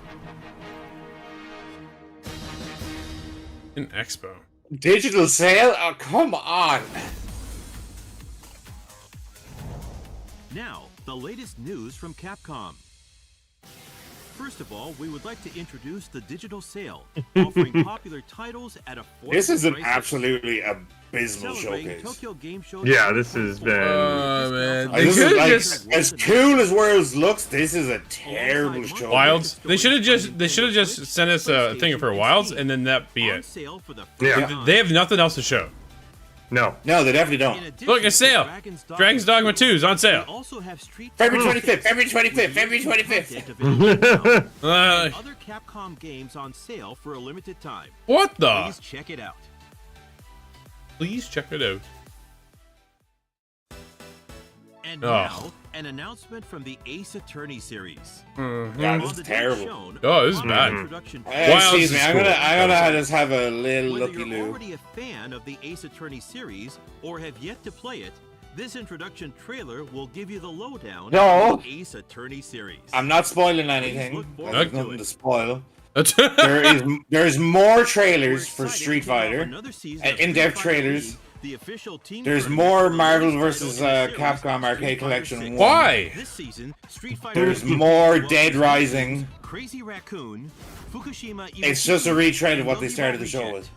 An expo. Digital sale? Oh, come on. Now, the latest news from Capcom. First of all, we would like to introduce the digital sale, offering popular titles at affordable This is an prices. absolutely abysmal Celebrating showcase. Tokyo Game Show Yeah, this has been. Man. This is like, as cool as Worlds looks, this is a terrible showcase. Wilds. They should have just sent us a thing for Wilds, and then that be it. Yeah. They have nothing else to show. No, they definitely don't. Look, a sale. Dragon's Dogma 2 is on sale. February 25th. February 25th. February 25th. Other Capcom games on sale for a limited time. What the? Please check it out. Please check it out. And Oh. now, an announcement from the Ace Attorney series. Yeah, this is terrible. Oh, this is bad. Excuse me, I'm gonna just have a little Whether looky you're loo. already a fan of the Ace Attorney series or have yet to play it, this introduction trailer will give you the lowdown No. on the Ace Attorney series. I'm not spoiling anything. look forward There's to nothing it. to spoil. There's more trailers for Street Fighter, and in-depth trailers. The official team There's more Marvel vs. Capcom Arcade Collection 1. Why? This season, Street Fighter There's more Dead Rising. Crazy Raccoon, Fukushima. It's just a retread of what they started the show with.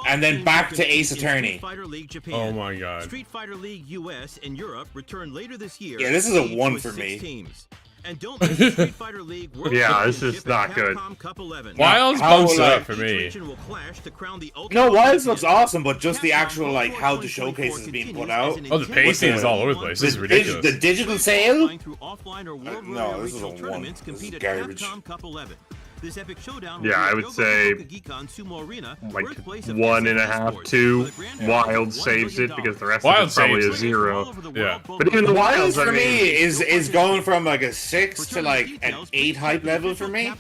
And then back to Ace Attorney. Street Fighter League Japan. Oh my god. Street Fighter League US and Europe return later this year. Yeah, this is a each 1 with for 6 me. Teams. And don't miss the Street Fighter League World Yeah, this Championship is not at good. Capcom Cup 11. Wilds How, bumps it like- up for me. Region will clash to crown the No, ultimate Wilds looks champion. awesome, but just the actual, like, how the showcase is being put out. Oh, the pacing is all over the place. This is ridiculous. The digital sale? Through offline or world No, this is a regional 1. tournaments This is compete at garbage. Capcom Cup 11. This epic showdown Yeah, I would say like 1.5, 2. Wild saves it because the rest of Wild it's probably saves a 0. Yeah. But even the Wilds, I for mean, me is going from like a 6 to like an 8 hype level for me.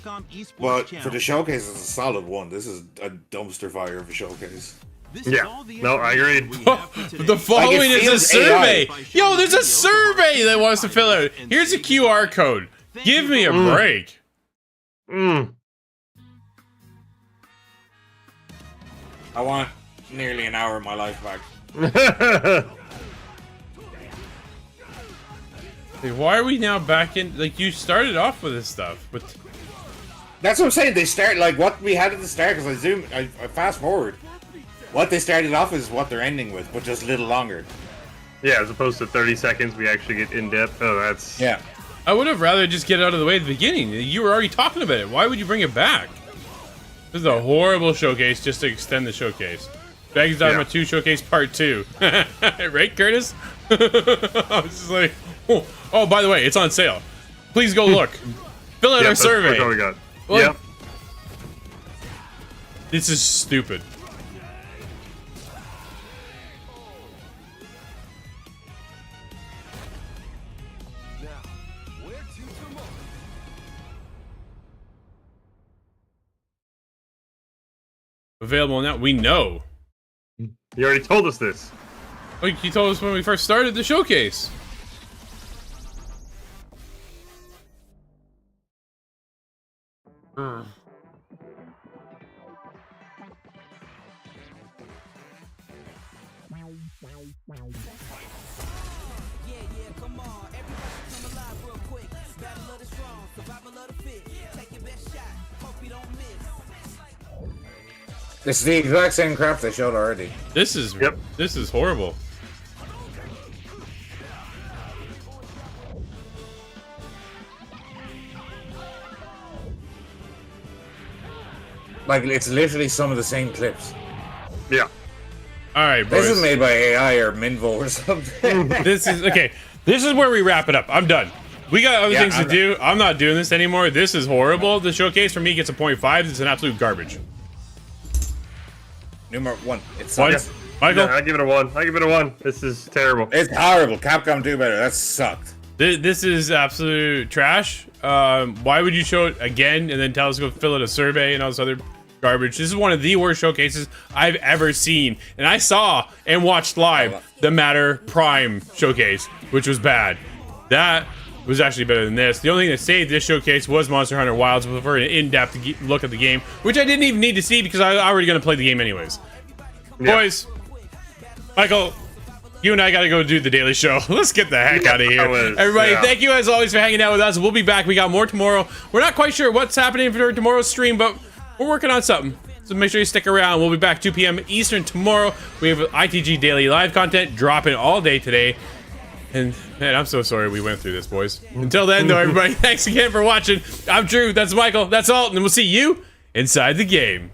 But for the showcase, it's a solid 1. This is a dumpster fire of a showcase. yeah, no, I agreed. The following Like, it is a feels survey. AI. Yo, there's a survey that wants to fill out. Here's a QR code. Give me a break. I want nearly an hour of my life back. Like, why are we now back in? Like, you started off with this stuff, but That's what I'm saying. They start like what we had at the start. Because I fast forward. What they started off is what they're ending with, but just a little longer. Yeah, as opposed to 30 seconds, we actually get in depth. Oh, that's Yeah. I would have rather just get it out of the way at the beginning. You were already talking about it. Why would you bring it back? This is a horrible showcase just to extend the showcase. Dragon's Dogma 2 Showcase Part 2. Right, Curtis? I was just like, oh, by the way, it's on sale. Please go look. Fill out our survey. That's what we got. What? Yep. This is stupid. Available now. We know. You already told us this. Like you told us when we first started the showcase. This is the exact same crap they showed already. This is horrible. Like, it's literally some of the same clips. Yeah. All right, boys. This is made by AI or Minvo or something. This is okay. This is where we wrap it up. I'm done. We got other things to do. I'm not doing this anymore. This is horrible. The showcase for me gets a 0.5. It's an absolute garbage. Number 1. It's One. sucks. Michael? Yeah, I give it a 1. I give it a 1. This is terrible. It's horrible. Capcom do better. That sucked. This is absolute trash. Why would you show it again and then tell us to go fill out a survey and all this other garbage? This is one of the worst showcases I've ever seen. And I saw and watched live the Matter Prime showcase, which was bad. That was actually better than this. The only thing that saved this showcase was Monster Hunter Wilds for an in-depth look at the game, which I didn't even need to see because I was already going to play the game anyways. Yeah. Boys, Michael, you and I got to go do the daily show. Let's get the heck out of here. Everybody, thank you as always for hanging out with us. We'll be back. We got more tomorrow. We're not quite sure what's happening for tomorrow's stream, but we're working on something. So make sure you stick around. We'll be back 2 p.m. Eastern tomorrow. We have ITG Daily Live content dropping all day today. And man, I'm so sorry we went through this, boys. Until then, though, everybody, thanks again for watching. I'm Drew. That's Michael. That's Alton. And we'll see you inside the game.